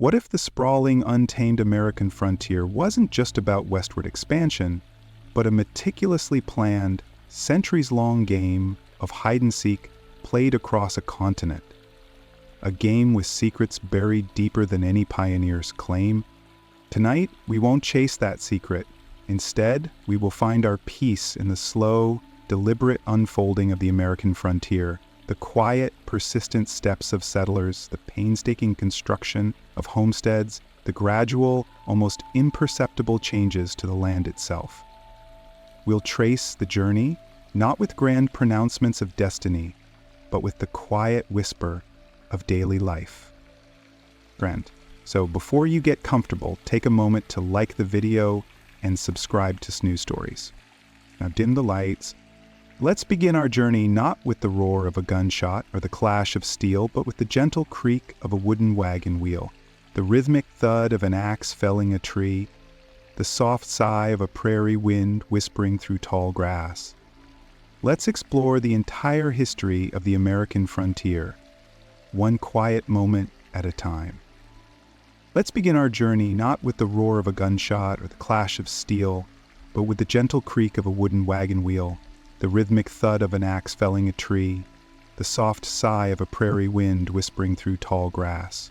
What if the sprawling, untamed American frontier wasn't just about westward expansion, but a meticulously planned, centuries-long game of hide-and-seek played across a continent? A game with secrets buried deeper than any pioneers claim? Tonight, we won't chase that secret. Instead, we will find our peace in the slow, deliberate unfolding of the American frontier, the quiet, persistent steps of settlers, the painstaking construction of homesteads, the gradual, almost imperceptible changes to the land itself. We'll trace the journey, not with grand pronouncements of destiny, but with the quiet whisper of daily life. Friend, so before you get comfortable, take a moment to like the video and subscribe to Snooze Stories. Now dim the lights. Let's begin our journey not with the roar of a gunshot or the clash of steel, but with the gentle creak of a wooden wagon wheel, the rhythmic thud of an axe felling a tree, the soft sigh of a prairie wind whispering through tall grass. Let's explore the entire history of the American frontier, one quiet moment at a time. Let's begin our journey not with the roar of a gunshot or the clash of steel, but with the gentle creak of a wooden wagon wheel, the rhythmic thud of an axe felling a tree, the soft sigh of a prairie wind whispering through tall grass.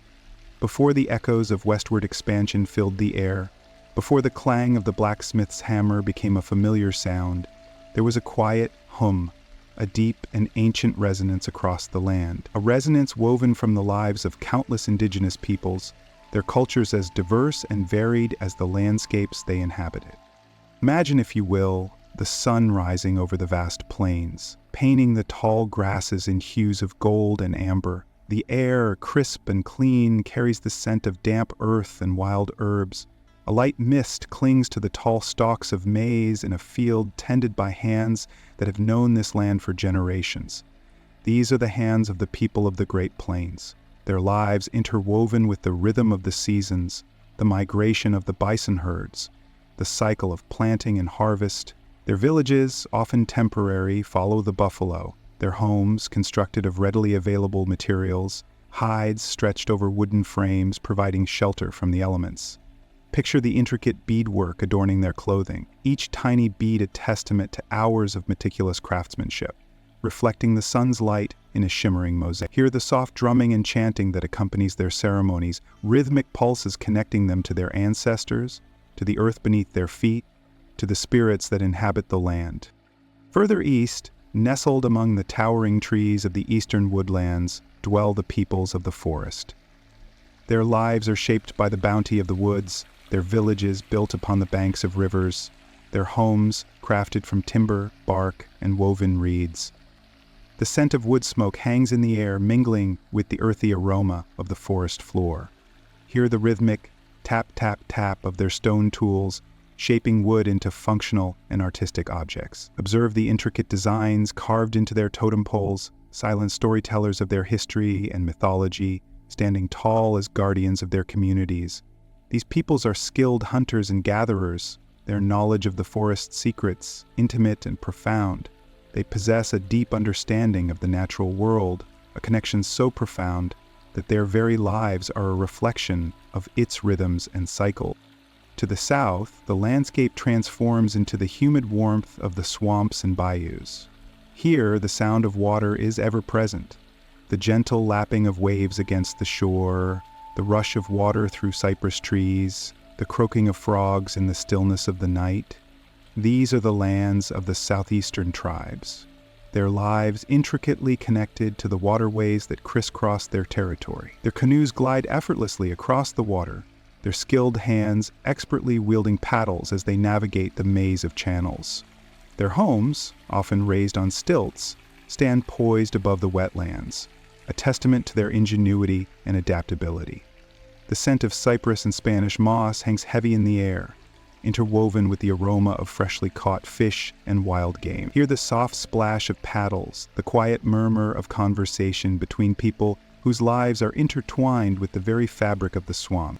Before the echoes of westward expansion filled the air, before the clang of the blacksmith's hammer became a familiar sound, there was a quiet hum, a deep and ancient resonance across the land, a resonance woven from the lives of countless indigenous peoples, their cultures as diverse and varied as the landscapes they inhabited. Imagine, if you will, the sun rising over the vast plains, painting the tall grasses in hues of gold and amber. The air, crisp and clean, carries the scent of damp earth and wild herbs. A light mist clings to the tall stalks of maize in a field tended by hands that have known this land for generations. These are the hands of the people of the Great Plains, their lives interwoven with the rhythm of the seasons, the migration of the bison herds, the cycle of planting and harvest. Their villages, often temporary, follow the buffalo, their homes, constructed of readily available materials, hides stretched over wooden frames providing shelter from the elements. Picture the intricate beadwork adorning their clothing, each tiny bead a testament to hours of meticulous craftsmanship, reflecting the sun's light in a shimmering mosaic. Hear the soft drumming and chanting that accompanies their ceremonies, rhythmic pulses connecting them to their ancestors, to the earth beneath their feet, to the spirits that inhabit the land. Further east, nestled among the towering trees of the eastern woodlands, dwell the peoples of the forest. Their lives are shaped by the bounty of the woods, their villages built upon the banks of rivers, their homes crafted from timber, bark, and woven reeds. The scent of wood smoke hangs in the air, mingling with the earthy aroma of the forest floor. Hear the rhythmic tap, tap, tap of their stone tools, shaping wood into functional and artistic objects. Observe the intricate designs carved into their totem poles, silent storytellers of their history and mythology, standing tall as guardians of their communities. These peoples are skilled hunters and gatherers, their knowledge of the forest's secrets intimate and profound. They possess a deep understanding of the natural world, a connection so profound that their very lives are a reflection of its rhythms and cycle. To the south, the landscape transforms into the humid warmth of the swamps and bayous. Here, the sound of water is ever present, the gentle lapping of waves against the shore, the rush of water through cypress trees, the croaking of frogs in the stillness of the night. These are the lands of the southeastern tribes, their lives intricately connected to the waterways that crisscross their territory. Their canoes glide effortlessly across the water, their skilled hands expertly wielding paddles as they navigate the maze of channels. Their homes, often raised on stilts, stand poised above the wetlands, a testament to their ingenuity and adaptability. The scent of cypress and Spanish moss hangs heavy in the air, interwoven with the aroma of freshly caught fish and wild game. Hear the soft splash of paddles, the quiet murmur of conversation between people whose lives are intertwined with the very fabric of the swamp.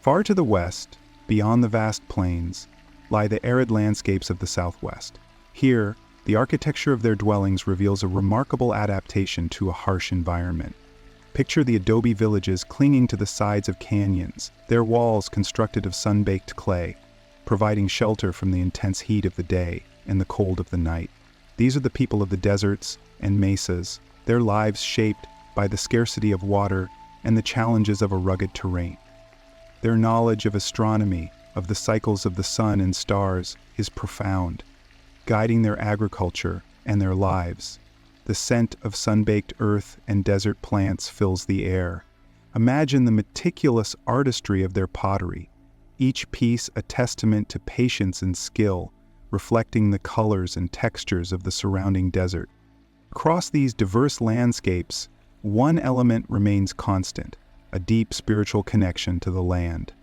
Far to the west, beyond the vast plains, lie the arid landscapes of the southwest. Here, the architecture of their dwellings reveals a remarkable adaptation to a harsh environment. Picture the adobe villages clinging to the sides of canyons, their walls constructed of sun-baked clay, providing shelter from the intense heat of the day and the cold of the night. These are the people of the deserts and mesas, their lives shaped by the scarcity of water and the challenges of a rugged terrain. Their knowledge of astronomy, of the cycles of the sun and stars, is profound, guiding their agriculture and their lives. The scent of sun-baked earth and desert plants fills the air. Imagine the meticulous artistry of their pottery, each piece a testament to patience and skill, reflecting the colors and textures of the surrounding desert. Across these diverse landscapes, one element remains constant: a deep spiritual connection to the land.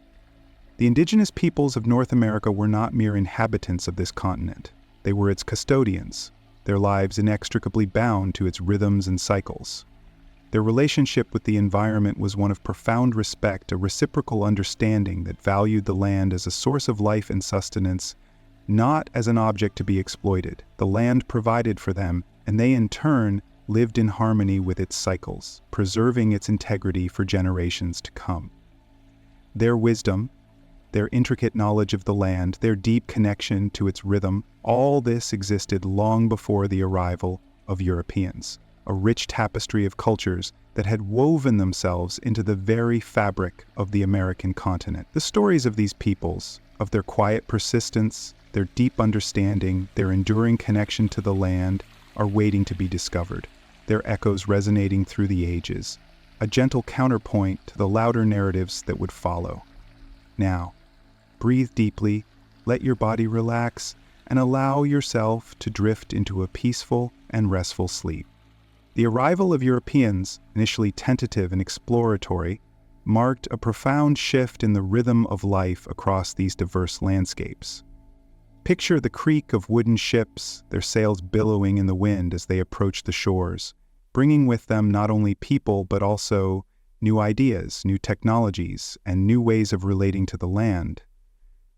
The indigenous peoples of North America were not mere inhabitants of this continent. They were its custodians, their lives inextricably bound to its rhythms and cycles. Their relationship with the environment was one of profound respect, a reciprocal understanding that valued the land as a source of life and sustenance, not as an object to be exploited. The land provided for them, and they in turn lived in harmony with its cycles, preserving its integrity for generations to come. Their wisdom, their intricate knowledge of the land, their deep connection to its rhythm, all this existed long before the arrival of Europeans, a rich tapestry of cultures that had woven themselves into the very fabric of the American continent. The stories of these peoples, of their quiet persistence, their deep understanding, their enduring connection to the land, are waiting to be discovered, their echoes resonating through the ages, a gentle counterpoint to the louder narratives that would follow. Now, breathe deeply, let your body relax, and allow yourself to drift into a peaceful and restful sleep. The arrival of Europeans, initially tentative and exploratory, marked a profound shift in the rhythm of life across these diverse landscapes. Picture the creak of wooden ships, their sails billowing in the wind as they approach the shores, bringing with them not only people but also new ideas, new technologies, and new ways of relating to the land.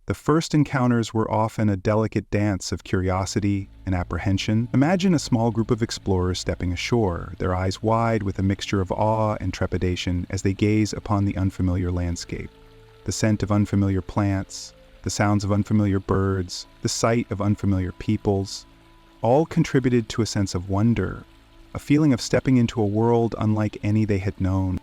The first encounters were often a delicate dance of curiosity and apprehension. Imagine a small group of explorers stepping ashore, their eyes wide with a mixture of awe and trepidation as they gaze upon the unfamiliar landscape. The scent of unfamiliar plants, the sounds of unfamiliar birds, the sight of unfamiliar peoples, all contributed to a sense of wonder, a feeling of stepping into a world unlike any they had known.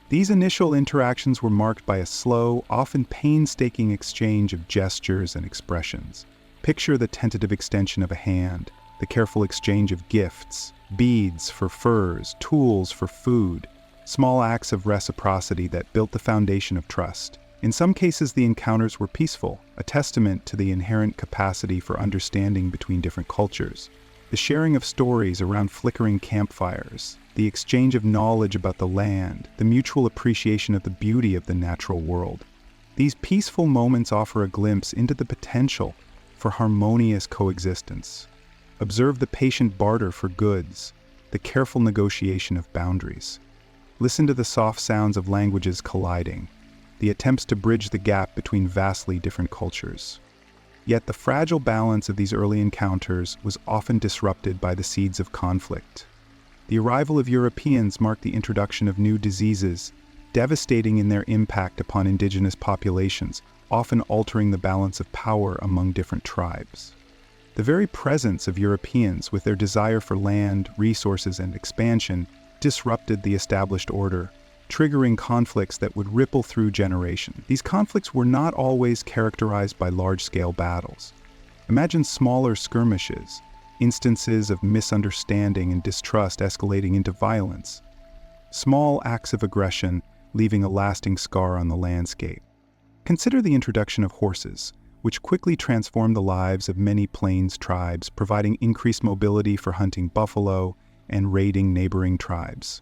These initial interactions were marked by a slow, often painstaking exchange of gestures and expressions. Picture the tentative extension of a hand, the careful exchange of gifts, beads for furs, tools for food, small acts of reciprocity that built the foundation of trust. In some cases, the encounters were peaceful, a testament to the inherent capacity for understanding between different cultures. The sharing of stories around flickering campfires, the exchange of knowledge about the land, the mutual appreciation of the beauty of the natural world. These peaceful moments offer a glimpse into the potential for harmonious coexistence. Observe the patient barter for goods, the careful negotiation of boundaries. Listen to the soft sounds of languages colliding, the attempts to bridge the gap between vastly different cultures. Yet the fragile balance of these early encounters was often disrupted by the seeds of conflict. The arrival of Europeans marked the introduction of new diseases, devastating in their impact upon indigenous populations, often altering the balance of power among different tribes. The very presence of Europeans, with their desire for land, resources, and expansion, disrupted the established order, triggering conflicts that would ripple through generations. These conflicts were not always characterized by large-scale battles. Imagine smaller skirmishes, instances of misunderstanding and distrust escalating into violence. Small acts of aggression leaving a lasting scar on the landscape. Consider the introduction of horses, which quickly transformed the lives of many plains tribes, providing increased mobility for hunting buffalo and raiding neighboring tribes.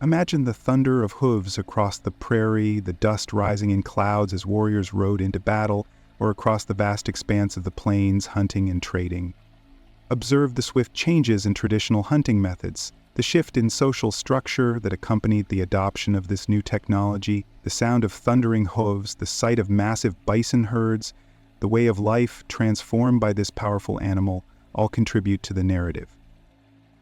Imagine the thunder of hooves across the prairie, the dust rising in clouds as warriors rode into battle, or across the vast expanse of the plains hunting and trading. Observe the swift changes in traditional hunting methods, the shift in social structure that accompanied the adoption of this new technology, the sound of thundering hooves, the sight of massive bison herds, the way of life transformed by this powerful animal, all contribute to the narrative.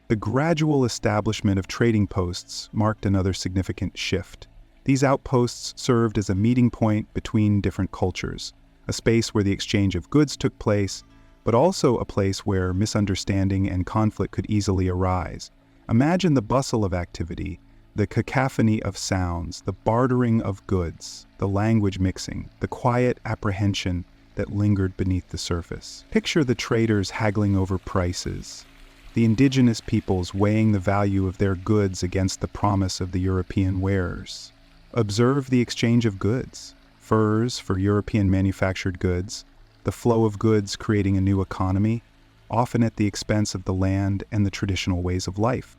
The gradual establishment of trading posts marked another significant shift. These outposts served as a meeting point between different cultures, a space where the exchange of goods took place, but also a place where misunderstanding and conflict could easily arise. Imagine the bustle of activity, the cacophony of sounds, the bartering of goods, the language mixing, the quiet apprehension that lingered beneath the surface. Picture the traders haggling over prices, the indigenous peoples weighing the value of their goods against the promise of the European wares. Observe the exchange of goods, furs for European manufactured goods, the flow of goods creating a new economy, often at the expense of the land and the traditional ways of life.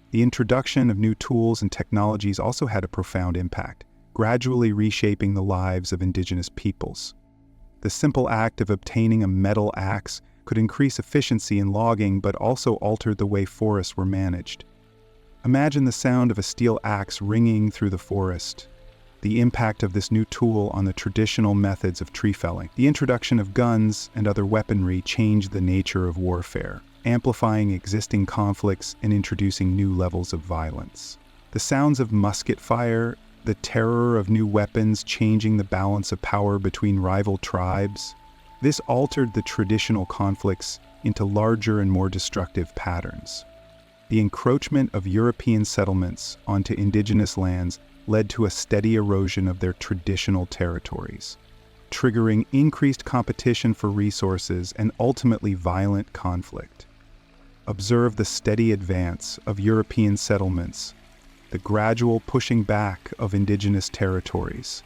The introduction of new tools and technologies also had a profound impact, gradually reshaping the lives of indigenous peoples. The simple act of obtaining a metal axe could increase efficiency in logging but also altered the way forests were managed. Imagine the sound of a steel axe ringing through the forest, the impact of this new tool on the traditional methods of tree felling. The introduction of guns and other weaponry changed the nature of warfare, amplifying existing conflicts and introducing new levels of violence. The sounds of musket fire, the terror of new weapons changing the balance of power between rival tribes, this altered the traditional conflicts into larger and more destructive patterns. The encroachment of European settlements onto indigenous lands led to a steady erosion of their traditional territories, triggering increased competition for resources and ultimately violent conflict. Observe the steady advance of European settlements, the gradual pushing back of indigenous territories,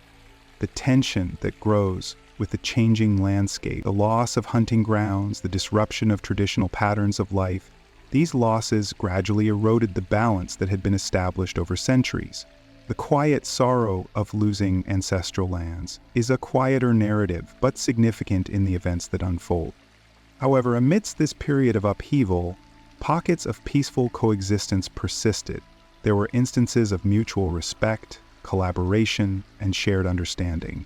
the tension that grows with the changing landscape, the loss of hunting grounds, the disruption of traditional patterns of life. These losses gradually eroded the balance that had been established over centuries. The quiet sorrow of losing ancestral lands is a quieter narrative, but significant in the events that unfold. However, amidst this period of upheaval, pockets of peaceful coexistence persisted. There were instances of mutual respect, collaboration, and shared understanding.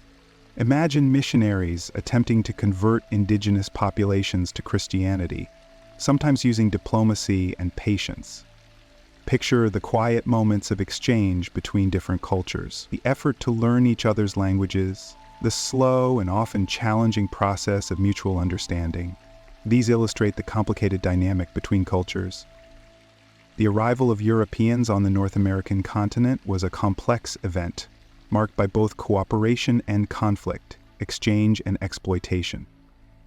Imagine missionaries attempting to convert indigenous populations to Christianity, sometimes using diplomacy and patience. Picture the quiet moments of exchange between different cultures, the effort to learn each other's languages, the slow and often challenging process of mutual understanding. These illustrate the complicated dynamic between cultures. The arrival of Europeans on the North American continent was a complex event, marked by both cooperation and conflict, exchange and exploitation.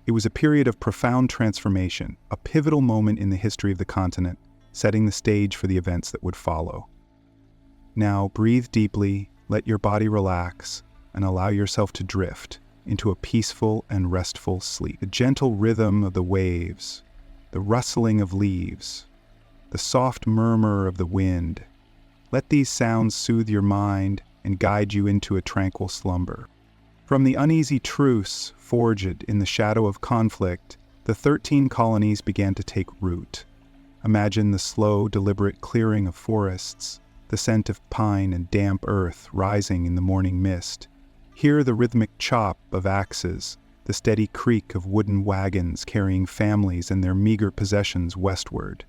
It was a period of profound transformation, a pivotal moment in the history of the continent, setting the stage for the events that would follow. Now, breathe deeply, let your body relax, and allow yourself to drift into a peaceful and restful sleep. The gentle rhythm of the waves, the rustling of leaves, the soft murmur of the wind. Let these sounds soothe your mind and guide you into a tranquil slumber. From the uneasy truce forged in the shadow of conflict, the 13 colonies began to take root. Imagine the slow, deliberate clearing of forests, the scent of pine and damp earth rising in the morning mist. Hear the rhythmic chop of axes, the steady creak of wooden wagons carrying families and their meager possessions westward.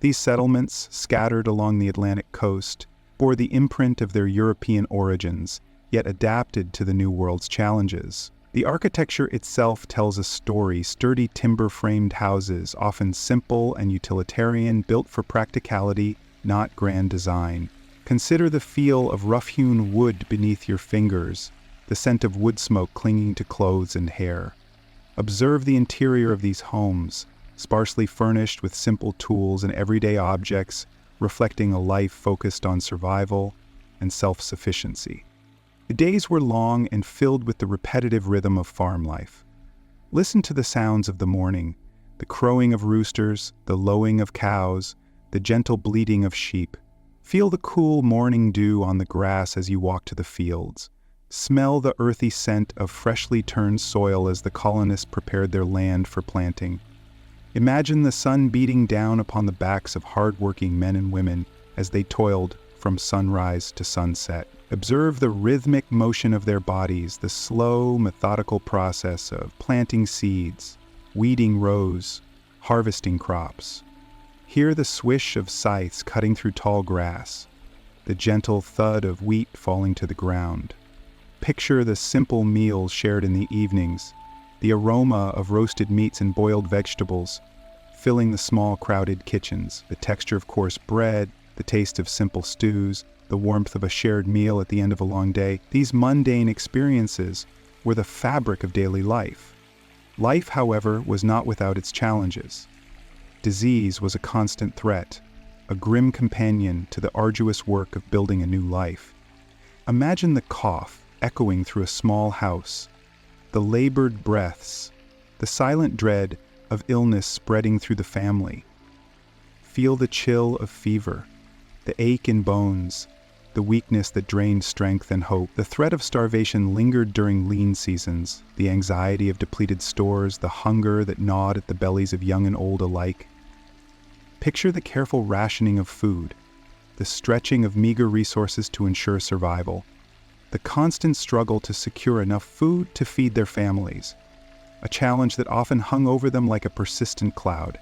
These settlements, scattered along the Atlantic coast, bore the imprint of their European origins, yet adapted to the New World's challenges. The architecture itself tells a story: sturdy timber-framed houses, often simple and utilitarian, built for practicality, not grand design. Consider the feel of rough-hewn wood beneath your fingers, the scent of wood smoke clinging to clothes and hair. Observe the interior of these homes, sparsely furnished with simple tools and everyday objects, reflecting a life focused on survival and self-sufficiency. The days were long and filled with the repetitive rhythm of farm life. Listen to the sounds of the morning, the crowing of roosters, the lowing of cows, the gentle bleating of sheep. Feel the cool morning dew on the grass as you walk to the fields. Smell the earthy scent of freshly turned soil as the colonists prepared their land for planting. Imagine the sun beating down upon the backs of hard-working men and women as they toiled from sunrise to sunset. Observe the rhythmic motion of their bodies, the slow, methodical process of planting seeds, weeding rows, harvesting crops. Hear the swish of scythes cutting through tall grass, the gentle thud of wheat falling to the ground. Picture the simple meals shared in the evenings, the aroma of roasted meats and boiled vegetables, filling the small crowded kitchens, the texture of coarse bread, the taste of simple stews, the warmth of a shared meal at the end of a long day. These mundane experiences were the fabric of daily life. Life, however, was not without its challenges. Disease was a constant threat, a grim companion to the arduous work of building a new life. Imagine the cough echoing through a small house, the labored breaths, the silent dread of illness spreading through the family. Feel the chill of fever, the ache in bones, the weakness that drained strength and hope. The threat of starvation lingered during lean seasons, the anxiety of depleted stores, the hunger that gnawed at the bellies of young and old alike. Picture the careful rationing of food, the stretching of meager resources to ensure survival, the constant struggle to secure enough food to feed their families, a challenge that often hung over them like a persistent cloud.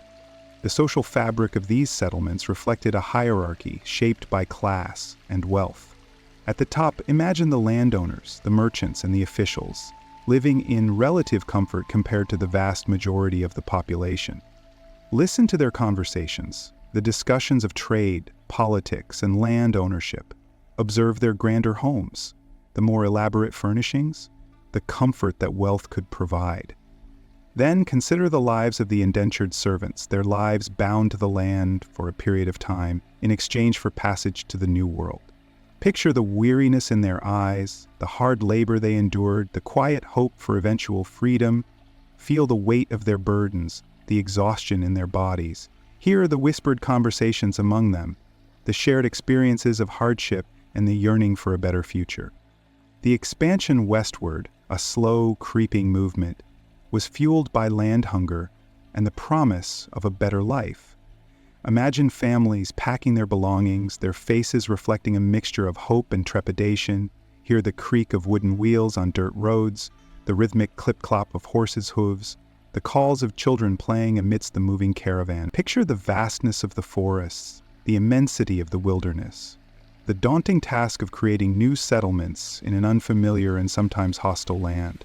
The social fabric of these settlements reflected a hierarchy shaped by class and wealth. At the top, imagine the landowners, the merchants, and the officials, living in relative comfort compared to the vast majority of the population. Listen to their conversations, the discussions of trade, politics, and land ownership. Observe their grander homes, the more elaborate furnishings, the comfort that wealth could provide. Then consider the lives of the indentured servants, their lives bound to the land for a period of time in exchange for passage to the new world. Picture the weariness in their eyes, the hard labor they endured, the quiet hope for eventual freedom. Feel the weight of their burdens, the exhaustion in their bodies. Hear the whispered conversations among them, the shared experiences of hardship and the yearning for a better future. The expansion westward, a slow, creeping movement, was fueled by land hunger and the promise of a better life. Imagine families packing their belongings, their faces reflecting a mixture of hope and trepidation. Hear the creak of wooden wheels on dirt roads, the rhythmic clip-clop of horses' hooves, the calls of children playing amidst the moving caravan. Picture the vastness of the forests, the immensity of the wilderness, the daunting task of creating new settlements in an unfamiliar and sometimes hostile land.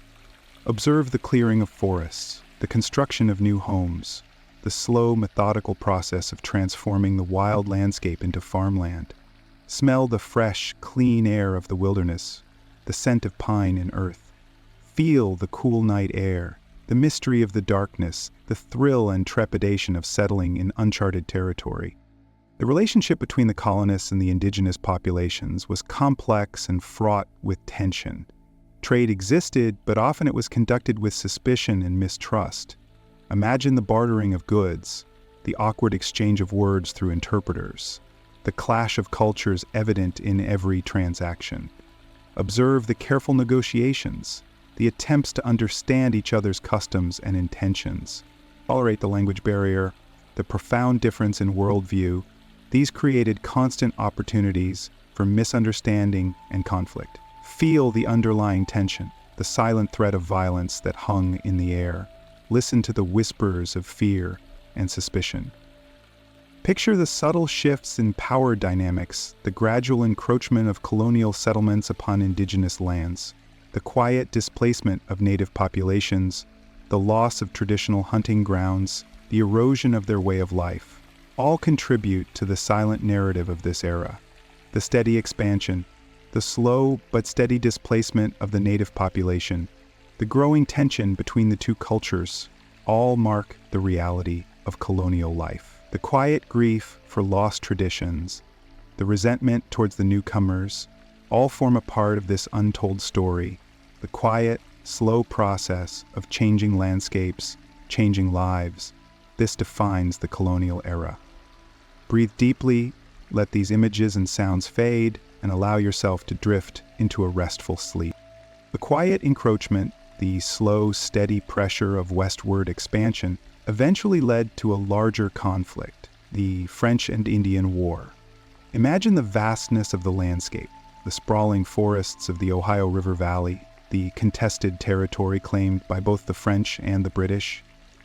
Observe the clearing of forests, the construction of new homes, the slow, methodical process of transforming the wild landscape into farmland. Smell the fresh, clean air of the wilderness, the scent of pine and earth. Feel the cool night air, the mystery of the darkness, the thrill and trepidation of settling in uncharted territory. The relationship between the colonists and the indigenous populations was complex and fraught with tension. Trade existed, but often it was conducted with suspicion and mistrust. Imagine the bartering of goods, the awkward exchange of words through interpreters, the clash of cultures evident in every transaction. Observe the careful negotiations, the attempts to understand each other's customs and intentions. Tolerate the language barrier, the profound difference in worldview. These created constant opportunities for misunderstanding and conflict. Feel the underlying tension, the silent threat of violence that hung in the air. Listen to the whispers of fear and suspicion. Picture the subtle shifts in power dynamics, the gradual encroachment of colonial settlements upon indigenous lands, the quiet displacement of native populations, the loss of traditional hunting grounds, the erosion of their way of life. All contribute to the silent narrative of this era. The steady expansion, the slow but steady displacement of the native population, the growing tension between the two cultures, all mark the reality of colonial life. The quiet grief for lost traditions, the resentment towards the newcomers, all form a part of this untold story, the quiet, slow process of changing landscapes, changing lives. This defines the colonial era. Breathe deeply, let these images and sounds fade, and allow yourself to drift into a restful sleep. The quiet encroachment, the slow, steady pressure of westward expansion, eventually led to a larger conflict, the French and Indian War. Imagine the vastness of the landscape, the sprawling forests of the Ohio River Valley, the contested territory claimed by both the French and the British.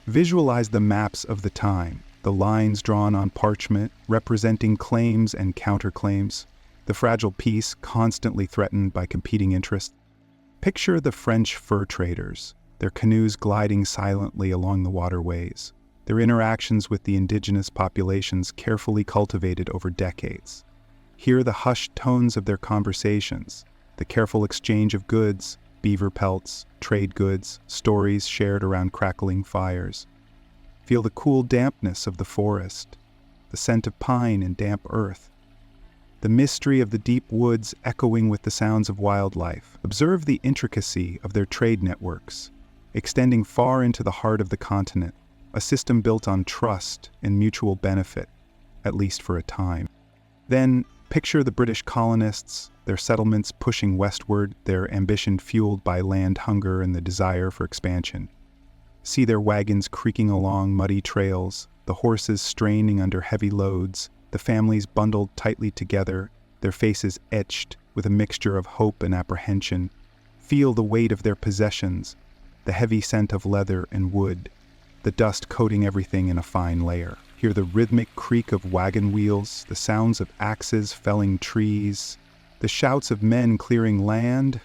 Visualize the maps of the time, the lines drawn on parchment representing claims and counterclaims, the fragile peace constantly threatened by competing interests. Picture the French fur traders, their canoes gliding silently along the waterways, their interactions with the indigenous populations carefully cultivated over decades. Hear the hushed tones of their conversations, the careful exchange of goods, beaver pelts, trade goods, stories shared around crackling fires. Feel the cool dampness of the forest, the scent of pine and damp earth, the mystery of the deep woods echoing with the sounds of wildlife. Observe the intricacy of their trade networks, extending far into the heart of the continent, a system built on trust and mutual benefit, at least for a time. Then, picture the British colonists, their settlements pushing westward, their ambition fueled by land hunger and the desire for expansion. See their wagons creaking along muddy trails, the horses straining under heavy loads, the families bundled tightly together, their faces etched with a mixture of hope and apprehension. Feel the weight of their possessions, the heavy scent of leather and wood, the dust coating everything in a fine layer. Hear the rhythmic creak of wagon wheels, the sounds of axes felling trees, the shouts of men clearing land.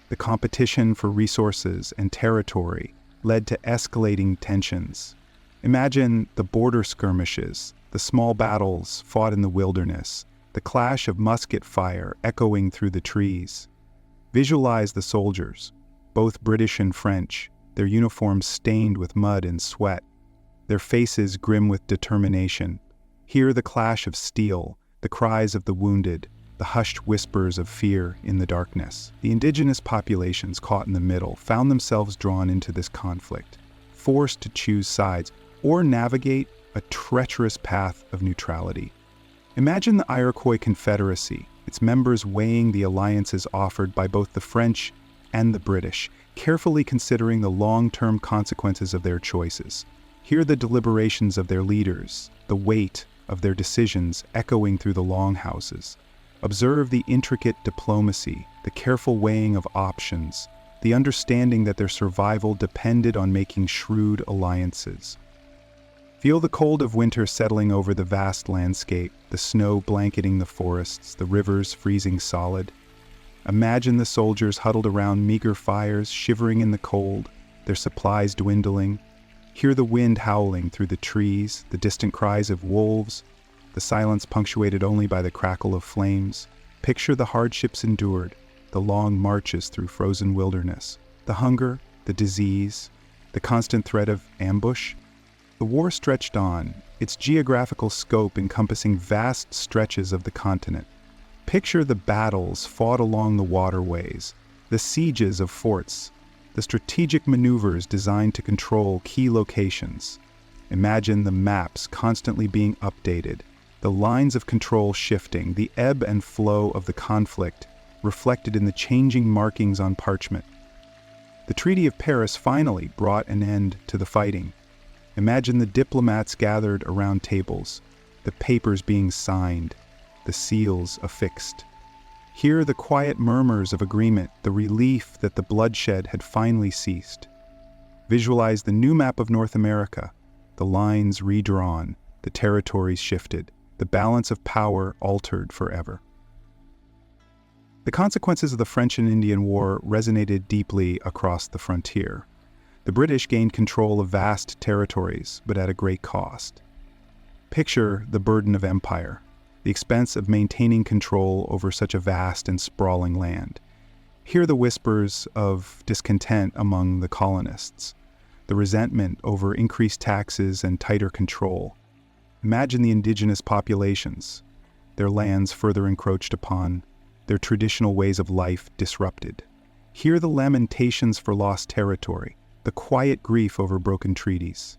The competition for resources and territory led to escalating tensions. Imagine the border skirmishes, the small battles fought in the wilderness, the clash of musket fire echoing through the trees. Visualize the soldiers, both British and French, their uniforms stained with mud and sweat, their faces grim with determination. Hear the clash of steel, the cries of the wounded, the hushed whispers of fear in the darkness. The indigenous populations caught in the middle found themselves drawn into this conflict, forced to choose sides or navigate a treacherous path of neutrality. Imagine the Iroquois Confederacy, its members weighing the alliances offered by both the French and the British, carefully considering the long-term consequences of their choices. Hear the deliberations of their leaders, the weight of their decisions echoing through the longhouses. Observe the intricate diplomacy, the careful weighing of options, the understanding that their survival depended on making shrewd alliances. Feel the cold of winter settling over the vast landscape, the snow blanketing the forests, the rivers freezing solid. Imagine the soldiers huddled around meager fires, shivering in the cold, their supplies dwindling. Hear the wind howling through the trees, the distant cries of wolves, the silence punctuated only by the crackle of flames. Picture the hardships endured, the long marches through frozen wilderness, the hunger, the disease, the constant threat of ambush. The war stretched on, its geographical scope encompassing vast stretches of the continent. Picture the battles fought along the waterways, the sieges of forts, the strategic maneuvers designed to control key locations. Imagine the maps constantly being updated, the lines of control shifting, the ebb and flow of the conflict reflected in the changing markings on parchment. The Treaty of Paris finally brought an end to the fighting. Imagine the diplomats gathered around tables, the papers being signed, the seals affixed. Hear the quiet murmurs of agreement, the relief that the bloodshed had finally ceased. Visualize the new map of North America, the lines redrawn, the territories shifted, the balance of power altered forever. The consequences of the French and Indian War resonated deeply across the frontier. The British gained control of vast territories, but at a great cost. Picture the burden of empire, the expense of maintaining control over such a vast and sprawling land. Hear the whispers of discontent among the colonists, the resentment over increased taxes and tighter control. Imagine the indigenous populations, their lands further encroached upon, their traditional ways of life disrupted. Hear the lamentations for lost territory, the quiet grief over broken treaties.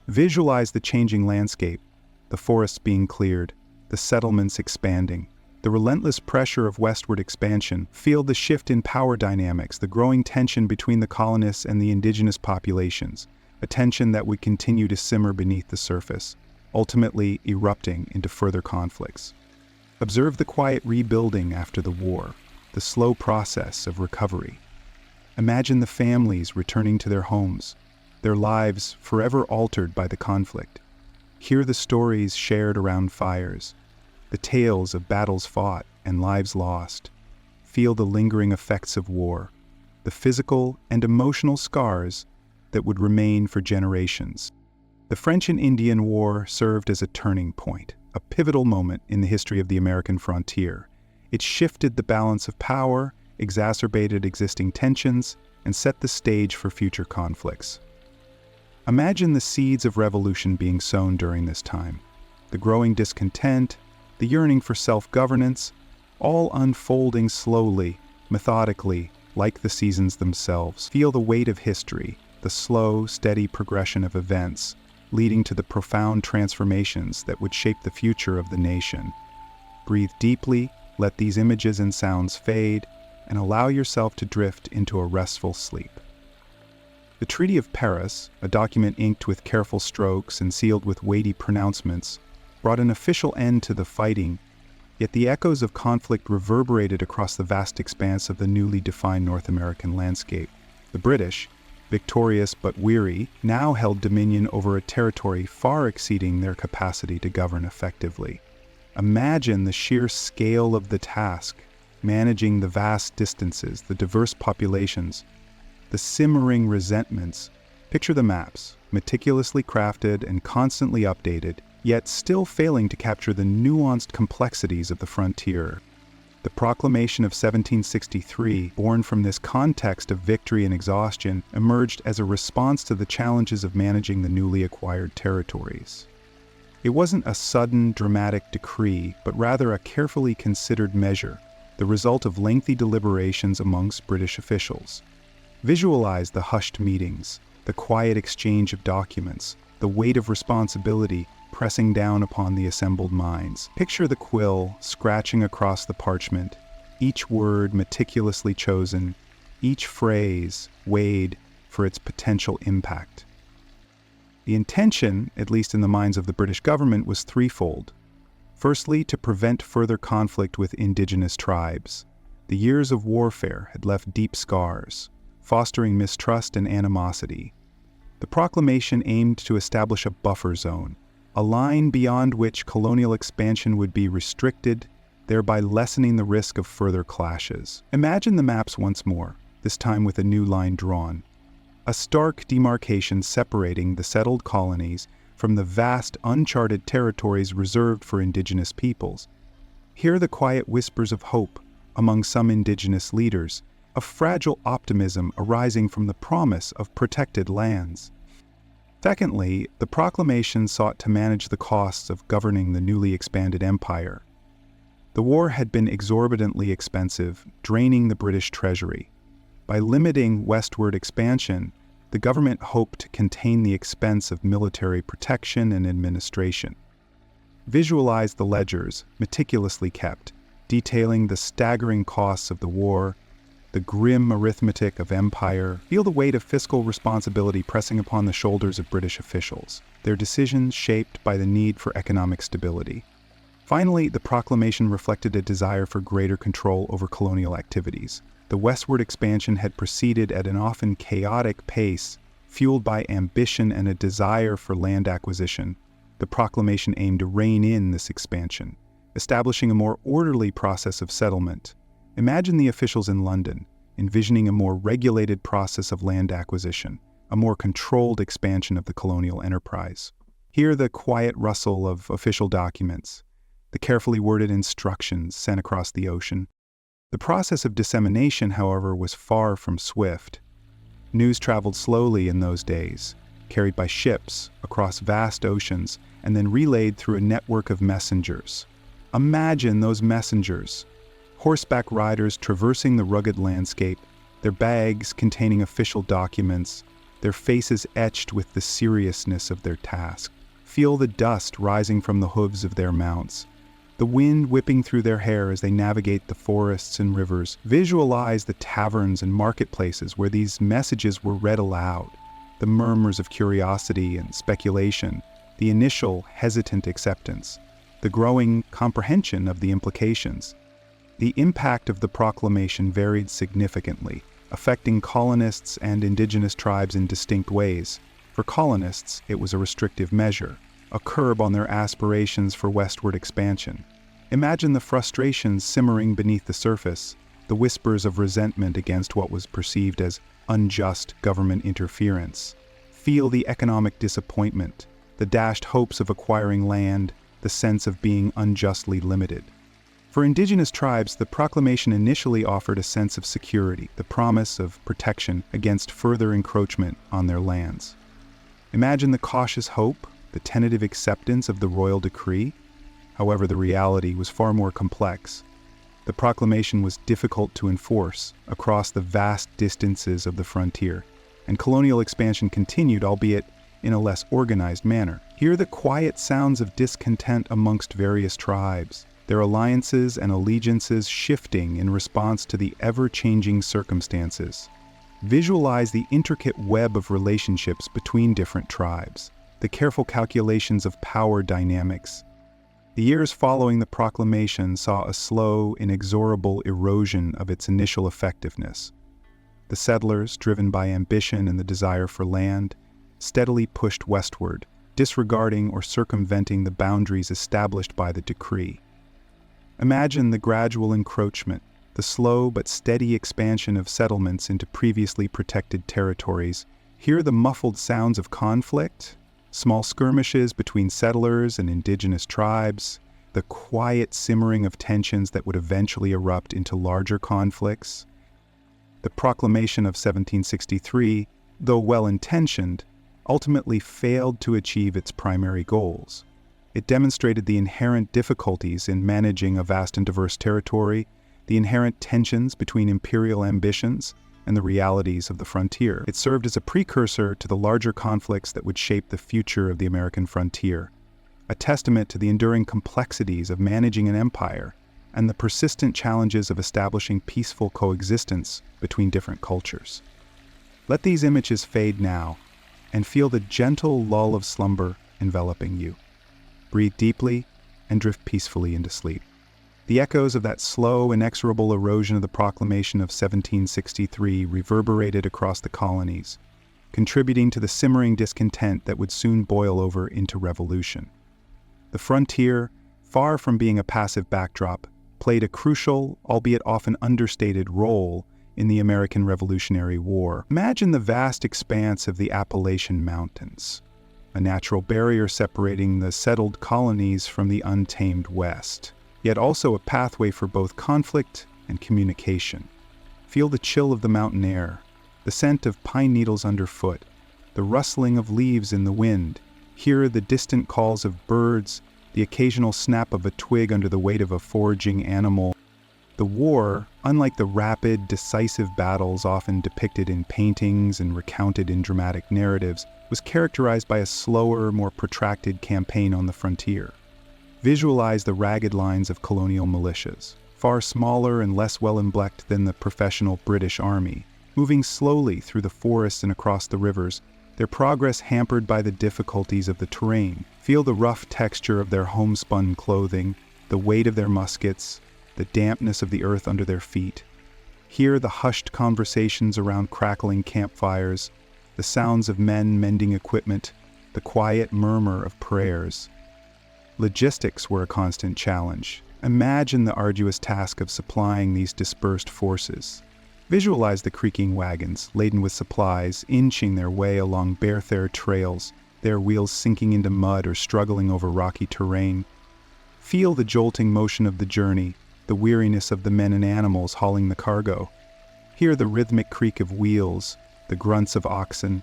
Visualize the changing landscape, the forests being cleared, the settlements expanding, the relentless pressure of westward expansion. Feel the shift in power dynamics, the growing tension between the colonists and the indigenous populations, a tension that would continue to simmer beneath the surface, ultimately erupting into further conflicts. Observe the quiet rebuilding after the war, the slow process of recovery. Imagine the families returning to their homes, their lives forever altered by the conflict. Hear the stories shared around fires, the tales of battles fought and lives lost. Feel the lingering effects of war, the physical and emotional scars that would remain for generations. The French and Indian War served as a turning point, a pivotal moment in the history of the American frontier. It shifted the balance of power, exacerbated existing tensions, and set the stage for future conflicts. Imagine the seeds of revolution being sown during this time. The growing discontent, the yearning for self-governance, all unfolding slowly, methodically, like the seasons themselves. Feel the weight of history, the slow, steady progression of events, leading to the profound transformations that would shape the future of the nation. Breathe deeply, let these images and sounds fade, and allow yourself to drift into a restful sleep. The Treaty of Paris, a document inked with careful strokes and sealed with weighty pronouncements, brought an official end to the fighting, yet the echoes of conflict reverberated across the vast expanse of the newly defined North American landscape. The British, victorious but weary, now held dominion over a territory far exceeding their capacity to govern effectively. Imagine the sheer scale of the task, managing the vast distances, the diverse populations, the simmering resentments. Picture the maps, meticulously crafted and constantly updated, yet still failing to capture the nuanced complexities of the frontier. The Proclamation of 1763, born from this context of victory and exhaustion, emerged as a response to the challenges of managing the newly acquired territories. It wasn't a sudden, dramatic decree, but rather a carefully considered measure, the result of lengthy deliberations amongst British officials. Visualize the hushed meetings, the quiet exchange of documents, the weight of responsibility pressing down upon the assembled minds. Picture the quill scratching across the parchment, each word meticulously chosen, each phrase weighed for its potential impact. The intention, at least in the minds of the British government, was threefold. Firstly, to prevent further conflict with indigenous tribes. The years of warfare had left deep scars, fostering mistrust and animosity. The proclamation aimed to establish a buffer zone, a line beyond which colonial expansion would be restricted, thereby lessening the risk of further clashes. Imagine the maps once more, this time with a new line drawn. A stark demarcation separating the settled colonies from the vast, uncharted territories reserved for indigenous peoples. Hear the quiet whispers of hope among some indigenous leaders, a fragile optimism arising from the promise of protected lands. Secondly, the proclamation sought to manage the costs of governing the newly expanded empire. The war had been exorbitantly expensive, draining the British treasury. By limiting westward expansion, the government hoped to contain the expense of military protection and administration. Visualize the ledgers, meticulously kept, detailing the staggering costs of the war, the grim arithmetic of empire. Feel the weight of fiscal responsibility pressing upon the shoulders of British officials, their decisions shaped by the need for economic stability. Finally, the proclamation reflected a desire for greater control over colonial activities. The westward expansion had proceeded at an often chaotic pace, fueled by ambition and a desire for land acquisition. The proclamation aimed to rein in this expansion, establishing a more orderly process of settlement. Imagine the officials in London, envisioning a more regulated process of land acquisition, a more controlled expansion of the colonial enterprise. Hear the quiet rustle of official documents, the carefully worded instructions sent across the ocean. The process of dissemination, however, was far from swift. News traveled slowly in those days, carried by ships across vast oceans, and then relayed through a network of messengers. Imagine those messengers, horseback riders traversing the rugged landscape, their bags containing official documents, their faces etched with the seriousness of their task. Feel the dust rising from the hooves of their mounts, the wind whipping through their hair as they navigate the forests and rivers. Visualize the taverns and marketplaces where these messages were read aloud, the murmurs of curiosity and speculation, the initial hesitant acceptance, the growing comprehension of the implications. The impact of the proclamation varied significantly, affecting colonists and indigenous tribes in distinct ways. For colonists, it was a restrictive measure. a curb on their aspirations for westward expansion. Imagine the frustrations simmering beneath the surface, the whispers of resentment against what was perceived as unjust government interference. Feel the economic disappointment, the dashed hopes of acquiring land, the sense of being unjustly limited. For indigenous tribes, the proclamation initially offered a sense of security, the promise of protection against further encroachment on their lands. Imagine the cautious hope, the tentative acceptance of the royal decree. However, the reality was far more complex. The proclamation was difficult to enforce across the vast distances of the frontier, and colonial expansion continued, albeit in a less organized manner. Hear the quiet sounds of discontent amongst various tribes, their alliances and allegiances shifting in response to the ever-changing circumstances. Visualize the intricate web of relationships between different tribes, the careful calculations of power dynamics. The years following the proclamation saw a slow, inexorable erosion of its initial effectiveness. The settlers, driven by ambition and the desire for land, steadily pushed westward, disregarding or circumventing the boundaries established by the decree. Imagine the gradual encroachment, the slow but steady expansion of settlements into previously protected territories. Hear the muffled sounds of conflict, small skirmishes between settlers and indigenous tribes, the quiet simmering of tensions that would eventually erupt into larger conflicts. The proclamation of 1763, though well-intentioned, ultimately failed to achieve its primary goals. It demonstrated the inherent difficulties in managing a vast and diverse territory, the inherent tensions between imperial ambitions and the realities of the frontier. It served as a precursor to the larger conflicts that would shape the future of the American frontier, a testament to the enduring complexities of managing an empire and the persistent challenges of establishing peaceful coexistence between different cultures. Let these images fade now, and feel the gentle lull of slumber enveloping you. Breathe deeply and drift peacefully into sleep. The echoes of that slow, inexorable erosion of the proclamation of 1763 reverberated across the colonies, contributing to the simmering discontent that would soon boil over into revolution. The frontier, far from being a passive backdrop, played a crucial, albeit often understated, role in the American Revolutionary War. Imagine the vast expanse of the Appalachian Mountains, a natural barrier separating the settled colonies from the untamed West, yet also a pathway for both conflict and communication. Feel the chill of the mountain air, the scent of pine needles underfoot, the rustling of leaves in the wind. Hear the distant calls of birds, the occasional snap of a twig under the weight of a foraging animal. The war, unlike the rapid, decisive battles often depicted in paintings and recounted in dramatic narratives, was characterized by a slower, more protracted campaign on the frontier. Visualize the ragged lines of colonial militias, far smaller and less well-emblecked than the professional British Army, moving slowly through the forests and across the rivers, their progress hampered by the difficulties of the terrain. Feel the rough texture of their homespun clothing, the weight of their muskets, the dampness of the earth under their feet. Hear the hushed conversations around crackling campfires, the sounds of men mending equipment, the quiet murmur of prayers. Logistics were a constant challenge. Imagine the arduous task of supplying these dispersed forces. Visualize the creaking wagons, laden with supplies, inching their way along bare trails, their wheels sinking into mud or struggling over rocky terrain. Feel the jolting motion of the journey, the weariness of the men and animals hauling the cargo. Hear the rhythmic creak of wheels, the grunts of oxen,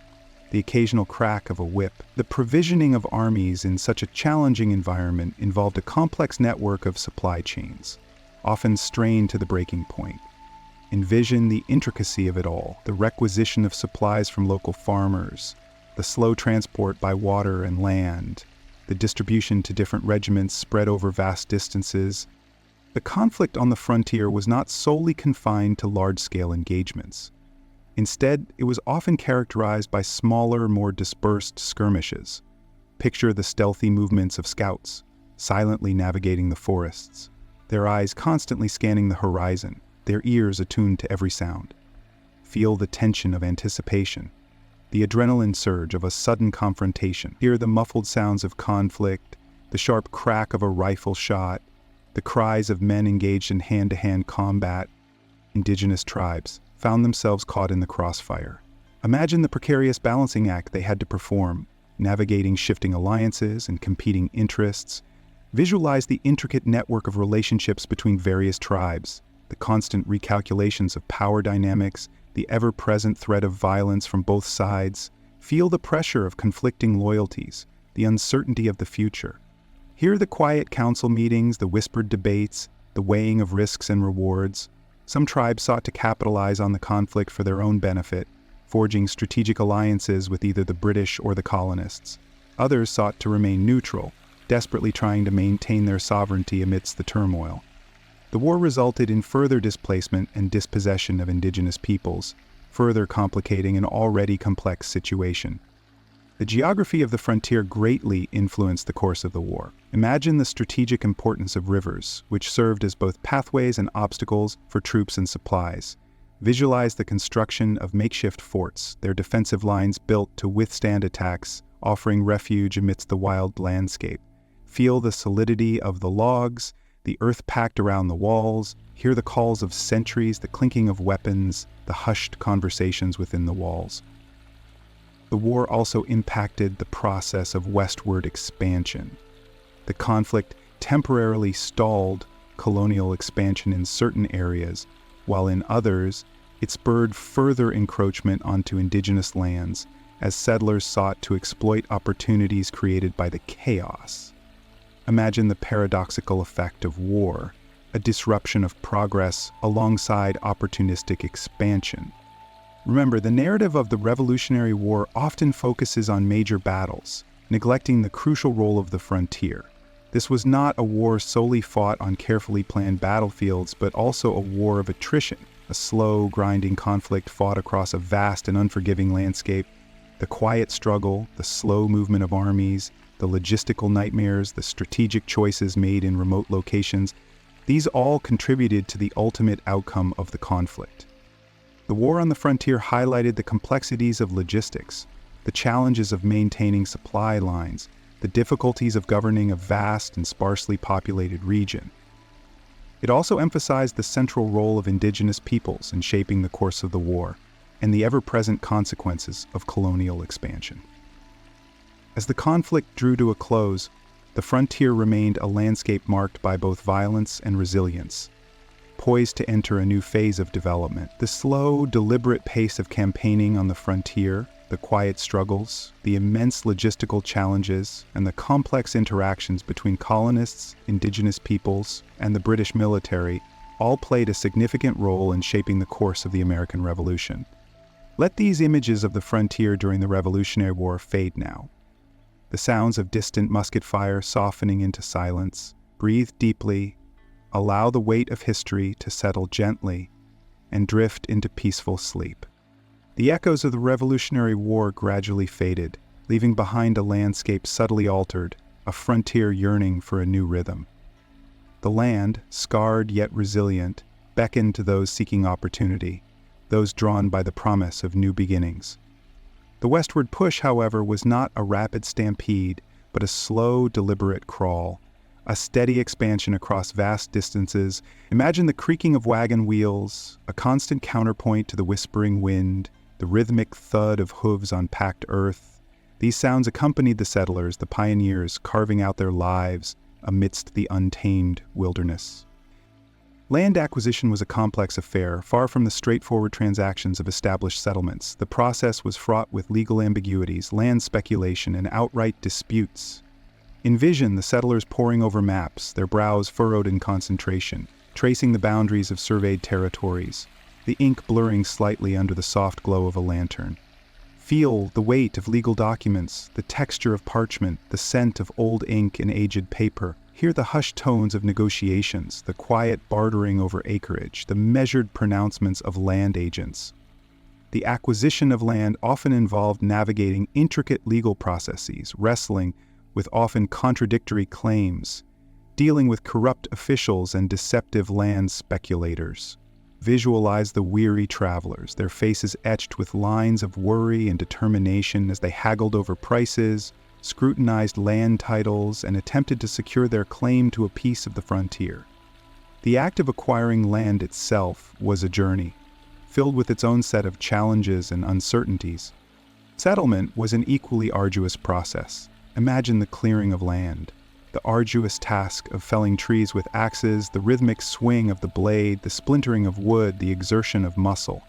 the occasional crack of a whip. The provisioning of armies in such a challenging environment involved a complex network of supply chains, often strained to the breaking point. Envision the intricacy of it all, the requisition of supplies from local farmers, the slow transport by water and land, the distribution to different regiments spread over vast distances. The conflict on the frontier was not solely confined to large-scale engagements. Instead, it was often characterized by smaller, more dispersed skirmishes. Picture the stealthy movements of scouts, silently navigating the forests, their eyes constantly scanning the horizon, their ears attuned to every sound. Feel the tension of anticipation. the adrenaline surge of a sudden confrontation. Hear the muffled sounds of conflict, the sharp crack of a rifle shot, the cries of men engaged in hand-to-hand combat. Indigenous tribes found themselves caught in the crossfire. Imagine the precarious balancing act they had to perform, navigating shifting alliances and competing interests. Visualize the intricate network of relationships between various tribes, the constant recalculations of power dynamics, the ever-present threat of violence from both sides. Feel the pressure of conflicting loyalties, the uncertainty of the future. Hear the quiet council meetings, the whispered debates, the weighing of risks and rewards. Some tribes sought to capitalize on the conflict for their own benefit, forging strategic alliances with either the British or the colonists. Others sought to remain neutral, desperately trying to maintain their sovereignty amidst the turmoil. The war resulted in further displacement and dispossession of indigenous peoples, further complicating an already complex situation. The geography of the frontier greatly influenced the course of the war. Imagine the strategic importance of rivers, which served as both pathways and obstacles for troops and supplies. Visualize the construction of makeshift forts, their defensive lines built to withstand attacks, offering refuge amidst the wild landscape. Feel the solidity of the logs, the earth packed around the walls. Hear the calls of sentries, the clinking of weapons, the hushed conversations within the walls. The war also impacted the process of westward expansion. The conflict temporarily stalled colonial expansion in certain areas, while in others, it spurred further encroachment onto indigenous lands as settlers sought to exploit opportunities created by the chaos. Imagine the paradoxical effect of war, a disruption of progress alongside opportunistic expansion. Remember, the narrative of the Revolutionary War often focuses on major battles, neglecting the crucial role of the frontier. This was not a war solely fought on carefully planned battlefields, but also a war of attrition, a slow, grinding conflict fought across a vast and unforgiving landscape. The quiet struggle, the slow movement of armies, the logistical nightmares, the strategic choices made in remote locations, these all contributed to the ultimate outcome of the conflict. The war on the frontier highlighted the complexities of logistics, the challenges of maintaining supply lines, the difficulties of governing a vast and sparsely populated region. It also emphasized the central role of indigenous peoples in shaping the course of the war and the ever-present consequences of colonial expansion. As the conflict drew to a close, the frontier remained a landscape marked by both violence and resilience, poised to enter a new phase of development. The slow, deliberate pace of campaigning on the frontier, the quiet struggles, the immense logistical challenges, and the complex interactions between colonists, indigenous peoples, and the British military all played a significant role in shaping the course of the American Revolution. Let these images of the frontier during the Revolutionary War fade now. The sounds of distant musket fire softening into silence. Breathe deeply, allow the weight of history to settle gently, and drift into peaceful sleep. The echoes of the Revolutionary War gradually faded, leaving behind a landscape subtly altered, a frontier yearning for a new rhythm. The land, scarred yet resilient, beckoned to those seeking opportunity, those drawn by the promise of new beginnings. The westward push, however, was not a rapid stampede, but a slow, deliberate crawl, a steady expansion across vast distances. Imagine the creaking of wagon wheels, a constant counterpoint to the whispering wind, the rhythmic thud of hooves on packed earth. These sounds accompanied the settlers, the pioneers, carving out their lives amidst the untamed wilderness. Land acquisition was a complex affair, far from the straightforward transactions of established settlements. The process was fraught with legal ambiguities, land speculation, and outright disputes. Envision the settlers poring over maps, their brows furrowed in concentration, tracing the boundaries of surveyed territories, the ink blurring slightly under the soft glow of a lantern. Feel the weight of legal documents, the texture of parchment, the scent of old ink and aged paper. Hear the hushed tones of negotiations, the quiet bartering over acreage, the measured pronouncements of land agents. The acquisition of land often involved navigating intricate legal processes, wrestling with often contradictory claims, dealing with corrupt officials and deceptive land speculators. Visualize the weary travelers, their faces etched with lines of worry and determination as they haggled over prices, scrutinized land titles, and attempted to secure their claim to a piece of the frontier. The act of acquiring land itself was a journey, filled with its own set of challenges and uncertainties. Settlement was an equally arduous process. Imagine the clearing of land, the arduous task of felling trees with axes, the rhythmic swing of the blade, the splintering of wood, the exertion of muscle.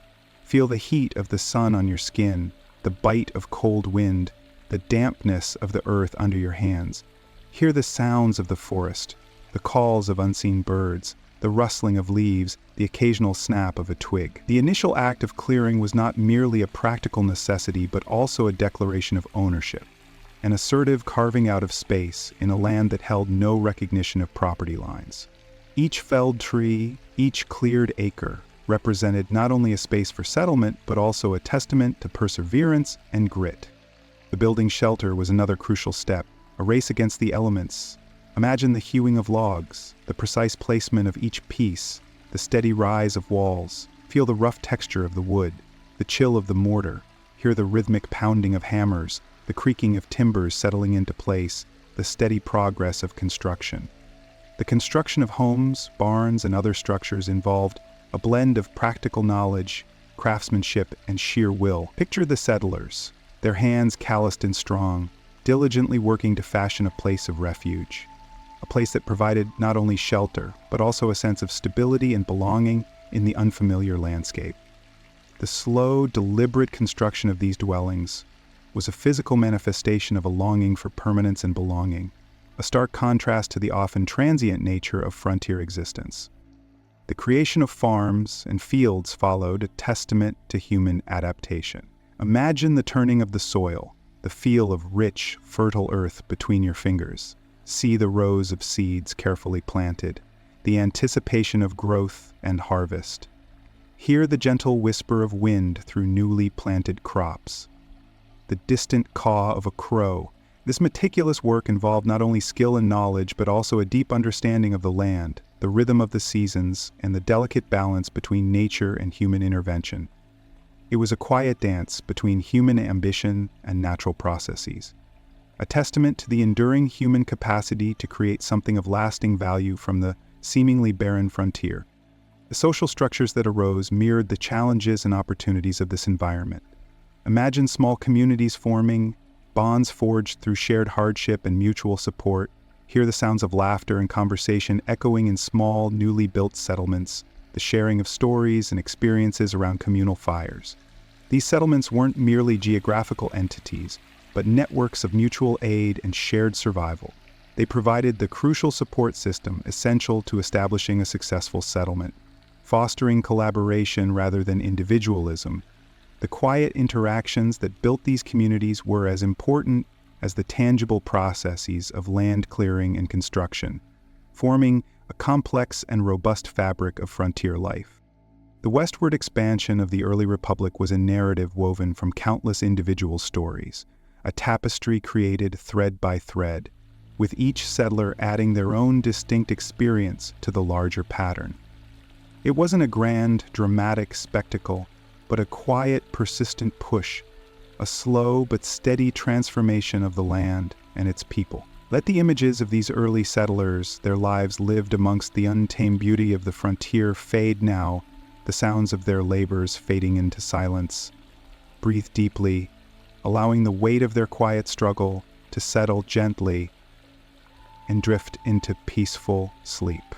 Feel the heat of the sun on your skin, the bite of cold wind, the dampness of the earth under your hands. Hear the sounds of the forest, the calls of unseen birds, the rustling of leaves, the occasional snap of a twig. The initial act of clearing was not merely a practical necessity, but also a declaration of ownership, an assertive carving out of space in a land that held no recognition of property lines. Each felled tree, each cleared acre, represented not only a space for settlement, but also a testament to perseverance and grit. The building shelter was another crucial step, a race against the elements. Imagine the hewing of logs, the precise placement of each piece, the steady rise of walls. Feel the rough texture of the wood, the chill of the mortar. Hear the rhythmic pounding of hammers, the creaking of timbers settling into place, the steady progress of construction. The construction of homes, barns, and other structures involved a blend of practical knowledge, craftsmanship, and sheer will. Picture the settlers, their hands calloused and strong, diligently working to fashion a place of refuge. A place that provided not only shelter, but also a sense of stability and belonging in the unfamiliar landscape. The slow, deliberate construction of these dwellings was a physical manifestation of a longing for permanence and belonging, a stark contrast to the often transient nature of frontier existence. The creation of farms and fields followed, a testament to human adaptation. Imagine the turning of the soil, the feel of rich, fertile earth between your fingers. See the rows of seeds carefully planted, the anticipation of growth and harvest. Hear the gentle whisper of wind through newly planted crops. The distant caw of a crow. This meticulous work involved not only skill and knowledge, but also a deep understanding of the land, the rhythm of the seasons, and the delicate balance between nature and human intervention. It was a quiet dance between human ambition and natural processes, a testament to the enduring human capacity to create something of lasting value from the seemingly barren frontier. The social structures that arose mirrored the challenges and opportunities of this environment. Imagine small communities forming, bonds forged through shared hardship and mutual support. Hear the sounds of laughter and conversation echoing in small, newly built settlements, the sharing of stories and experiences around communal fires. These settlements weren't merely geographical entities, but networks of mutual aid and shared survival. They provided the crucial support system essential to establishing a successful settlement, fostering collaboration rather than individualism. The quiet interactions that built these communities were as important as the tangible processes of land clearing and construction, forming a complex and robust fabric of frontier life. The westward expansion of the early republic was a narrative woven from countless individual stories, a tapestry created thread by thread, with each settler adding their own distinct experience to the larger pattern. It wasn't a grand, dramatic spectacle, but a quiet, persistent push, a slow but steady transformation of the land and its people. Let the images of these early settlers, their lives lived amongst the untamed beauty of the frontier, fade now, the sounds of their labors fading into silence. Breathe deeply, allowing the weight of their quiet struggle to settle gently and drift into peaceful sleep.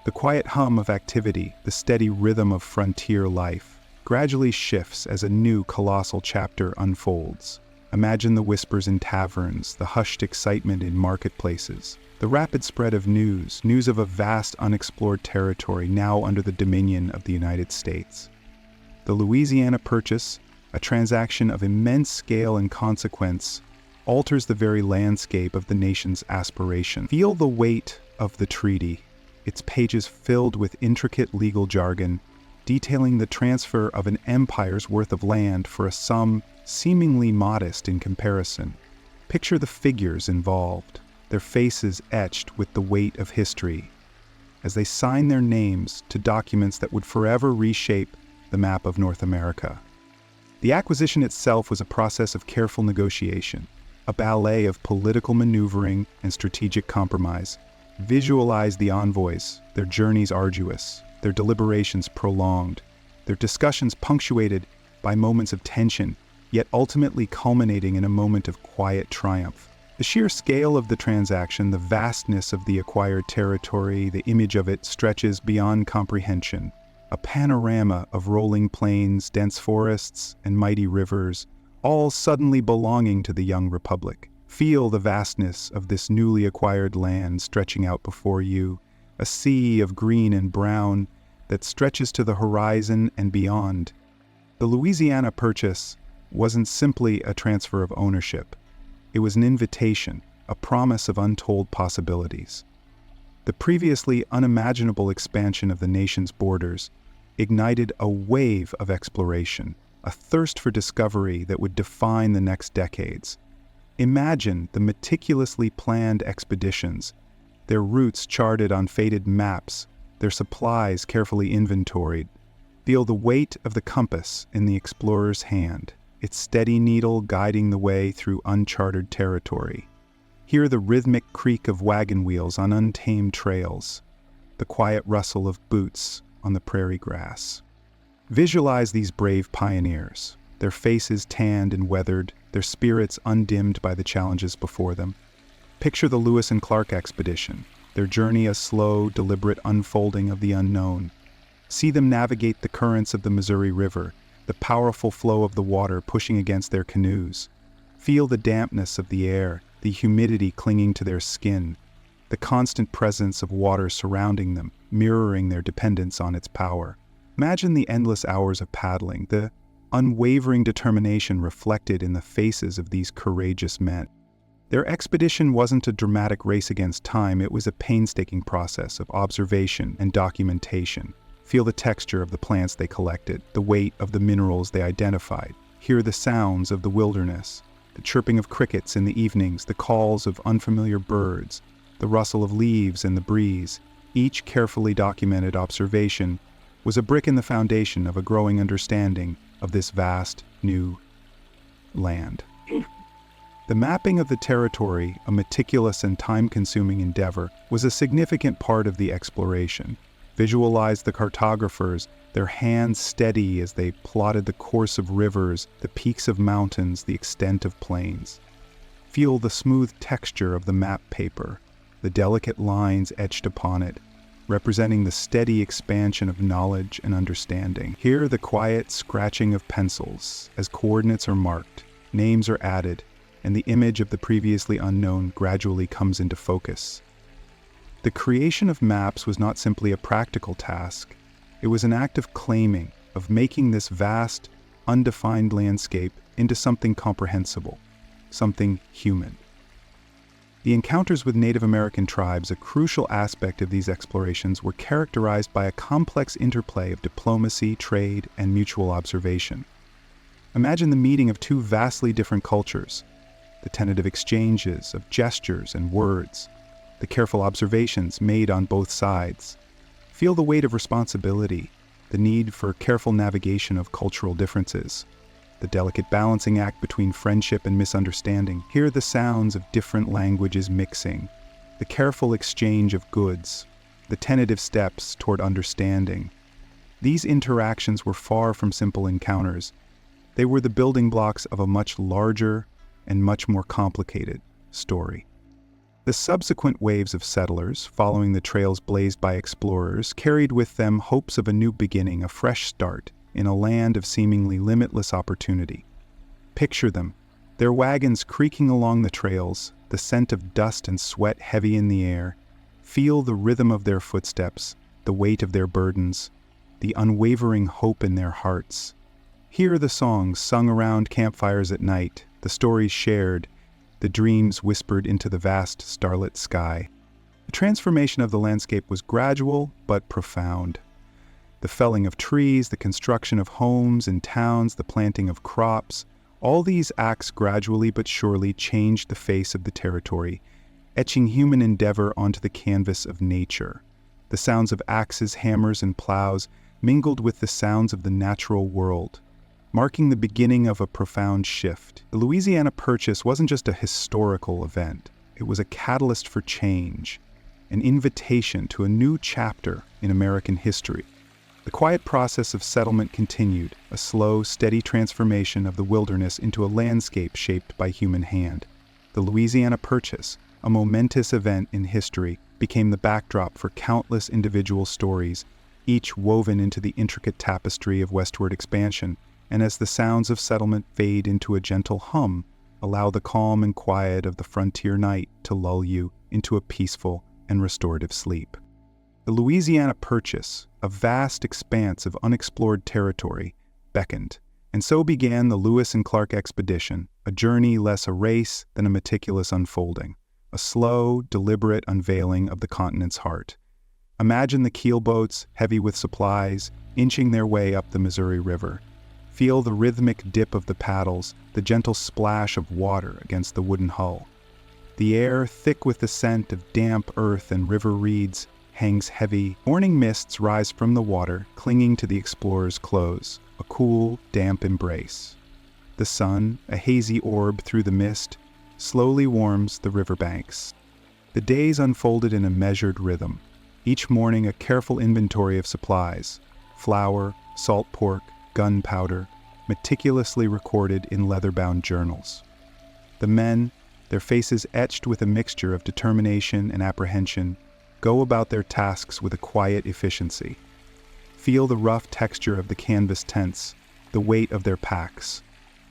The quiet hum of activity, the steady rhythm of frontier life, gradually shifts as a new colossal chapter unfolds. Imagine the whispers in taverns, the hushed excitement in marketplaces, the rapid spread of news of a vast unexplored territory now under the dominion of the United States. The Louisiana Purchase, a transaction of immense scale and consequence, alters the very landscape of the nation's aspiration. Feel the weight of the treaty, its pages filled with intricate legal jargon, detailing the transfer of an empire's worth of land for a sum seemingly modest in comparison. Picture the figures involved, their faces etched with the weight of history. as they signed their names to documents that would forever reshape the map of North America. The acquisition itself was a process of careful negotiation, a ballet of political maneuvering and strategic compromise. Visualize the envoys, their journeys arduous, their deliberations prolonged, their discussions punctuated by moments of tension, yet ultimately culminating in a moment of quiet triumph. The sheer scale of the transaction, the vastness of the acquired territory, the image of it stretches beyond comprehension. A panorama of rolling plains, dense forests, and mighty rivers, all suddenly belonging to the young republic. Feel the vastness of this newly acquired land stretching out before you, a sea of green and brown that stretches to the horizon and beyond. The Louisiana Purchase wasn't simply a transfer of ownership. It was an invitation, a promise of untold possibilities. The previously unimaginable expansion of the nation's borders ignited a wave of exploration, a thirst for discovery that would define the next decades. Imagine the meticulously planned expeditions, their routes charted on faded maps, their supplies carefully inventoried. Feel the weight of the compass in the explorer's hand, its steady needle guiding the way through uncharted territory. Hear the rhythmic creak of wagon wheels on untamed trails, the quiet rustle of boots on the prairie grass. Visualize these brave pioneers, their faces tanned and weathered, their spirits undimmed by the challenges before them. Picture the Lewis and Clark expedition, their journey a slow, deliberate unfolding of the unknown. See them navigate the currents of the Missouri River, the powerful flow of the water pushing against their canoes. Feel the dampness of the air, the humidity clinging to their skin, the constant presence of water surrounding them, mirroring their dependence on its power. Imagine the endless hours of paddling, the unwavering determination reflected in the faces of these courageous men. Their expedition wasn't a dramatic race against time, it was a painstaking process of observation and documentation. Feel the texture of the plants they collected, the weight of the minerals they identified. Hear the sounds of the wilderness, the chirping of crickets in the evenings, the calls of unfamiliar birds, the rustle of leaves in the breeze. Each carefully documented observation was a brick in the foundation of a growing understanding of this vast, new land. The mapping of the territory, a meticulous and time-consuming endeavor, was a significant part of the exploration. Visualize the cartographers, their hands steady as they plotted the course of rivers, the peaks of mountains, the extent of plains. Feel the smooth texture of the map paper, the delicate lines etched upon it, representing the steady expansion of knowledge and understanding. Hear the quiet scratching of pencils as coordinates are marked, names are added, and the image of the previously unknown gradually comes into focus. The creation of maps was not simply a practical task. It was an act of claiming, of making this vast, undefined landscape into something comprehensible, something human. The encounters with Native American tribes, a crucial aspect of these explorations, were characterized by a complex interplay of diplomacy, trade, and mutual observation. Imagine the meeting of two vastly different cultures, the tentative exchanges of gestures and words, the careful observations made on both sides. Feel the weight of responsibility, the need for careful navigation of cultural differences, the delicate balancing act between friendship and misunderstanding. Hear the sounds of different languages mixing, the careful exchange of goods, the tentative steps toward understanding. These interactions were far from simple encounters. They were the building blocks of a much larger and much more complicated story. The subsequent waves of settlers, following the trails blazed by explorers, carried with them hopes of a new beginning, a fresh start, in a land of seemingly limitless opportunity. Picture them, their wagons creaking along the trails, the scent of dust and sweat heavy in the air. Feel the rhythm of their footsteps, the weight of their burdens, the unwavering hope in their hearts. Hear the songs sung around campfires at night, the stories shared, the dreams whispered into the vast starlit sky. The transformation of the landscape was gradual but profound. The felling of trees, the construction of homes and towns, the planting of crops, all these acts gradually but surely changed the face of the territory, etching human endeavor onto the canvas of nature. The sounds of axes, hammers, and plows mingled with the sounds of the natural world, marking the beginning of a profound shift. The Louisiana Purchase wasn't just a historical event. It was a catalyst for change, an invitation to a new chapter in American history. The quiet process of settlement continued, a slow, steady transformation of the wilderness into a landscape shaped by human hand. The Louisiana Purchase, a momentous event in history, became the backdrop for countless individual stories, each woven into the intricate tapestry of westward expansion, and as the sounds of settlement fade into a gentle hum, allow the calm and quiet of the frontier night to lull you into a peaceful and restorative sleep. The Louisiana Purchase, a vast expanse of unexplored territory, beckoned, and so began the Lewis and Clark expedition, a journey less a race than a meticulous unfolding, a slow, deliberate unveiling of the continent's heart. Imagine the keelboats, heavy with supplies, inching their way up the Missouri River. Feel the rhythmic dip of the paddles, the gentle splash of water against the wooden hull. The air, thick with the scent of damp earth and river reeds, hangs heavy. Morning mists rise from the water, clinging to the explorer's clothes, a cool, damp embrace. The sun, a hazy orb through the mist, slowly warms the riverbanks. The days unfolded in a measured rhythm, each morning a careful inventory of supplies, flour, salt pork, gunpowder, meticulously recorded in leather-bound journals. The men, their faces etched with a mixture of determination and apprehension, go about their tasks with a quiet efficiency. Feel the rough texture of the canvas tents, the weight of their packs.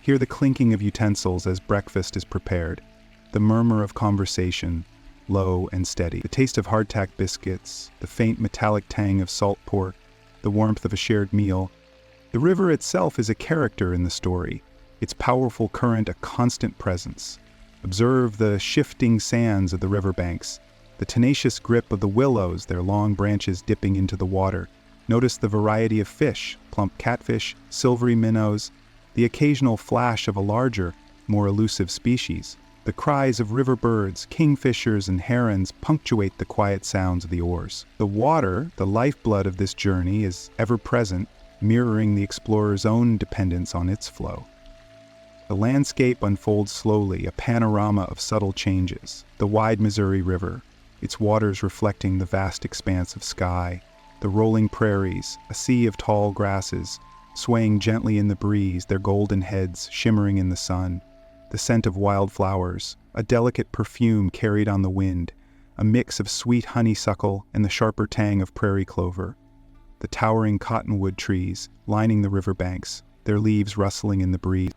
Hear the clinking of utensils as breakfast is prepared, the murmur of conversation, low and steady, the taste of hardtack biscuits, the faint metallic tang of salt pork, the warmth of a shared meal. The river itself is a character in the story, its powerful current a constant presence. Observe the shifting sands of the riverbanks, the tenacious grip of the willows, their long branches dipping into the water. Notice the variety of fish, plump catfish, silvery minnows, the occasional flash of a larger, more elusive species. The cries of river birds, kingfishers, and herons punctuate the quiet sounds of the oars. The water, the lifeblood of this journey, is ever present, mirroring the explorer's own dependence on its flow. The landscape unfolds slowly, a panorama of subtle changes. The wide Missouri River, its waters reflecting the vast expanse of sky. The rolling prairies, a sea of tall grasses, swaying gently in the breeze, their golden heads shimmering in the sun. The scent of wildflowers, a delicate perfume carried on the wind, a mix of sweet honeysuckle and the sharper tang of prairie clover. The towering cottonwood trees lining the riverbanks, their leaves rustling in the breeze.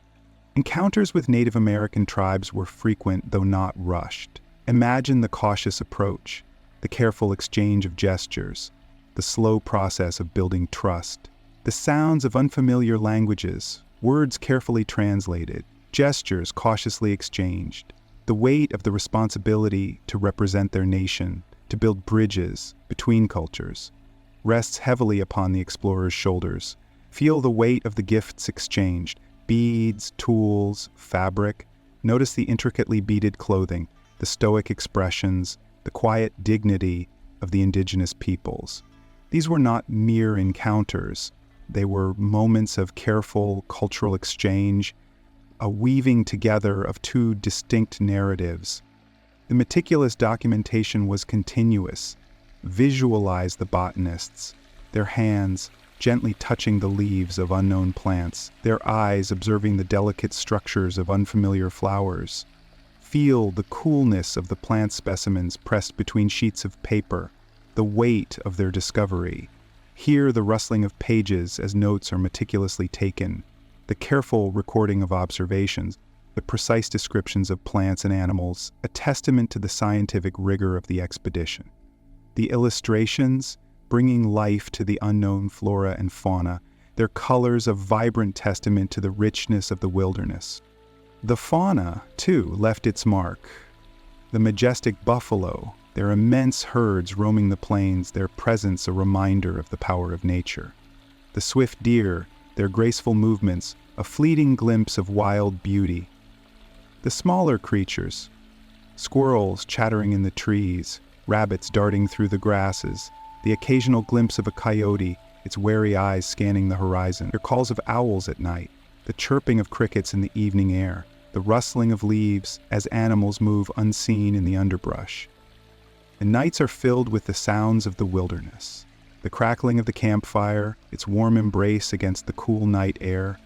Encounters with Native American tribes were frequent, though not rushed. Imagine the cautious approach, the careful exchange of gestures, the slow process of building trust, the sounds of unfamiliar languages, words carefully translated, gestures cautiously exchanged, the weight of the responsibility to represent their nation, to build bridges between cultures, rests heavily upon the explorer's shoulders. Feel the weight of the gifts exchanged, beads, tools, fabric. Notice the intricately beaded clothing, the stoic expressions, the quiet dignity of the indigenous peoples. These were not mere encounters. They were moments of careful cultural exchange, a weaving together of two distinct narratives. The meticulous documentation was continuous. Visualize the botanists, their hands gently touching the leaves of unknown plants, their eyes observing the delicate structures of unfamiliar flowers. Feel the coolness of the plant specimens pressed between sheets of paper, the weight of their discovery. Hear the rustling of pages as notes are meticulously taken, the careful recording of observations, the precise descriptions of plants and animals, a testament to the scientific rigor of the expedition. The illustrations, bringing life to the unknown flora and fauna, their colors a vibrant testament to the richness of the wilderness. The fauna, too, left its mark. The majestic buffalo, their immense herds roaming the plains, their presence a reminder of the power of nature. The swift deer, their graceful movements, a fleeting glimpse of wild beauty. The smaller creatures, squirrels chattering in the trees, rabbits darting through the grasses, the occasional glimpse of a coyote, its wary eyes scanning the horizon, the calls of owls at night, the chirping of crickets in the evening air, the rustling of leaves as animals move unseen in the underbrush. The nights are filled with the sounds of the wilderness, the crackling of the campfire, its warm embrace against the cool night air,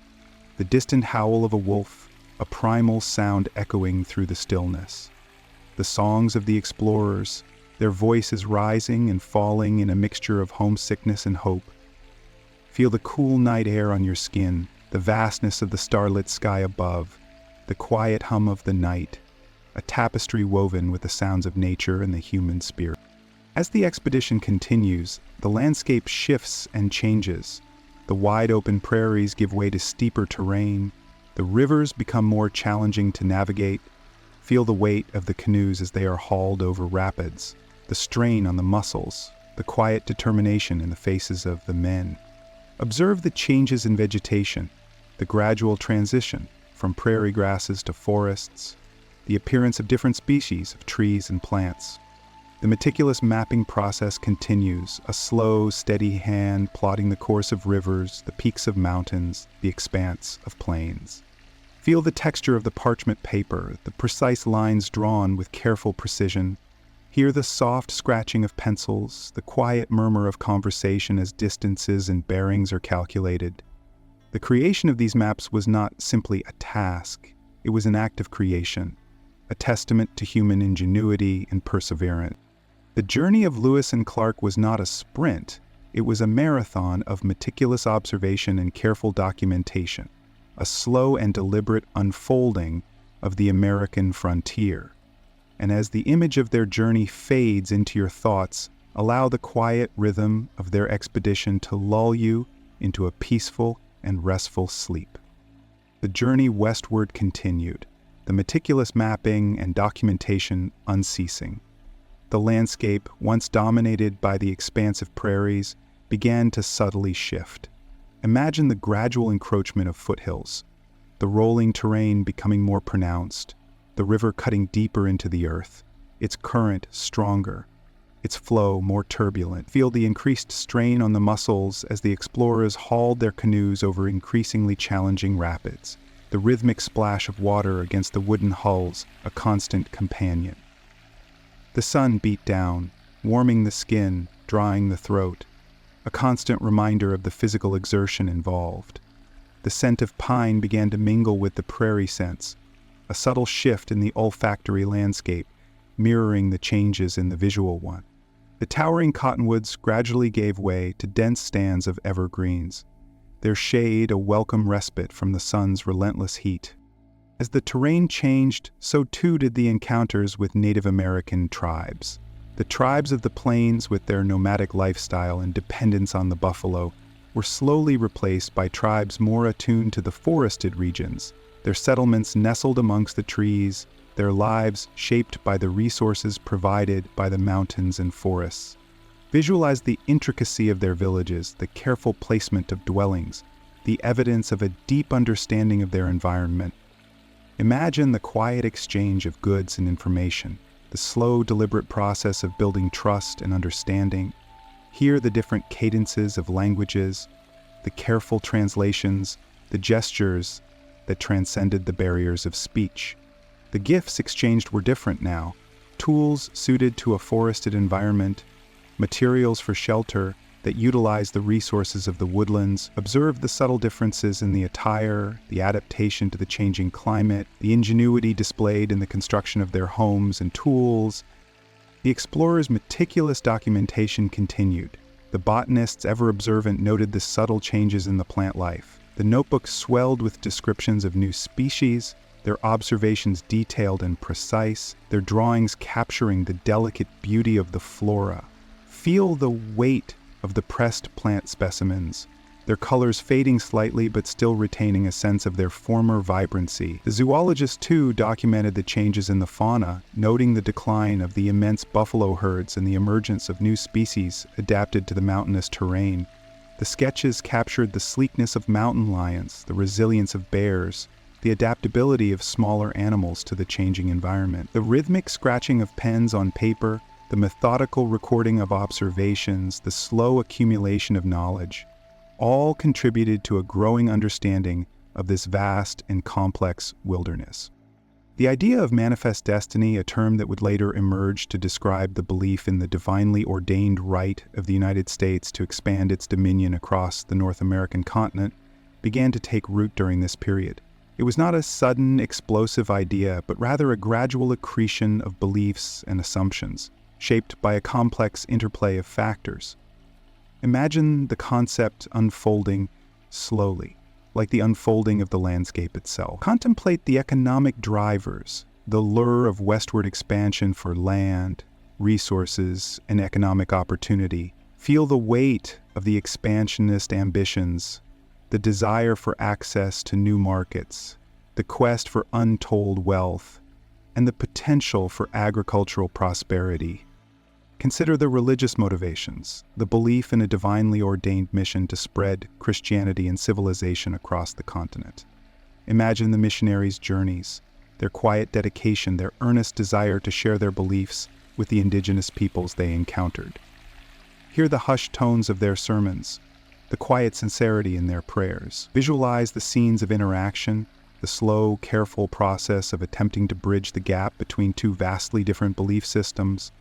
the distant howl of a wolf, a primal sound echoing through the stillness. The songs of the explorers, their voices rising and falling in a mixture of homesickness and hope. Feel the cool night air on your skin, the vastness of the starlit sky above, the quiet hum of the night, a tapestry woven with the sounds of nature and the human spirit. As the expedition continues, the landscape shifts and changes. The wide open prairies give way to steeper terrain. The rivers become more challenging to navigate. Feel the weight of the canoes as they are hauled over rapids, the strain on the muscles, the quiet determination in the faces of the men. Observe the changes in vegetation, the gradual transition from prairie grasses to forests, the appearance of different species of trees and plants. The meticulous mapping process continues, a slow, steady hand plotting the course of rivers, the peaks of mountains, the expanse of plains. Feel the texture of the parchment paper, the precise lines drawn with careful precision. Hear the soft scratching of pencils, the quiet murmur of conversation as distances and bearings are calculated. The creation of these maps was not simply a task, it was an act of creation, a testament to human ingenuity and perseverance. The journey of Lewis and Clark was not a sprint, it was a marathon of meticulous observation and careful documentation, a slow and deliberate unfolding of the American frontier. And as the image of their journey fades into your thoughts, allow the quiet rhythm of their expedition to lull you into a peaceful and restful sleep. The journey westward continued, the meticulous mapping and documentation unceasing. The landscape, once dominated by the expansive prairies, began to subtly shift. Imagine the gradual encroachment of foothills, the rolling terrain becoming more pronounced, the river cutting deeper into the earth, its current stronger, its flow more turbulent. Feel the increased strain on the muscles as the explorers hauled their canoes over increasingly challenging rapids, the rhythmic splash of water against the wooden hulls, a constant companion. The sun beat down, warming the skin, drying the throat, a constant reminder of the physical exertion involved. The scent of pine began to mingle with the prairie scents, a subtle shift in the olfactory landscape, mirroring the changes in the visual one. The towering cottonwoods gradually gave way to dense stands of evergreens, their shade a welcome respite from the sun's relentless heat. As the terrain changed, so too did the encounters with Native American tribes. The tribes of the plains, with their nomadic lifestyle and dependence on the buffalo, were slowly replaced by tribes more attuned to the forested regions, their settlements nestled amongst the trees, their lives shaped by the resources provided by the mountains and forests. Visualize the intricacy of their villages, the careful placement of dwellings, the evidence of a deep understanding of their environment. Imagine the quiet exchange of goods and information, the slow, deliberate process of building trust and understanding. Hear the different cadences of languages, the careful translations, the gestures that transcended the barriers of speech. The gifts exchanged were different now, tools suited to a forested environment, materials for shelter that utilized the resources of the woodlands. Observe the subtle differences in the attire, the adaptation to the changing climate, the ingenuity displayed in the construction of their homes and tools. The explorers' meticulous documentation continued. The botanists, ever observant, noted the subtle changes in the plant life. The notebooks swelled with descriptions of new species, their observations detailed and precise, their drawings capturing the delicate beauty of the flora. Feel the weight of the pressed plant specimens, their colors fading slightly but still retaining a sense of their former vibrancy. The zoologists, too, documented the changes in the fauna, noting the decline of the immense buffalo herds and the emergence of new species adapted to the mountainous terrain. The sketches captured the sleekness of mountain lions, the resilience of bears, the adaptability of smaller animals to the changing environment. The rhythmic scratching of pens on paper the methodical recording of observations, the slow accumulation of knowledge, all contributed to a growing understanding of this vast and complex wilderness. The idea of manifest destiny, a term that would later emerge to describe the belief in the divinely ordained right of the United States to expand its dominion across the North American continent, began to take root during this period. It was not a sudden, explosive idea, but rather a gradual accretion of beliefs and assumptions, shaped by a complex interplay of factors. Imagine the concept unfolding slowly, like the unfolding of the landscape itself. Contemplate the economic drivers, the lure of westward expansion for land, resources, and economic opportunity. Feel the weight of the expansionist ambitions, the desire for access to new markets, the quest for untold wealth, and the potential for agricultural prosperity. Consider the religious motivations, the belief in a divinely ordained mission to spread Christianity and civilization across the continent. Imagine the missionaries' journeys, their quiet dedication, their earnest desire to share their beliefs with the indigenous peoples they encountered. Hear the hushed tones of their sermons, the quiet sincerity in their prayers. Visualize the scenes of interaction, the slow, careful process of attempting to bridge the gap between two vastly different belief systems.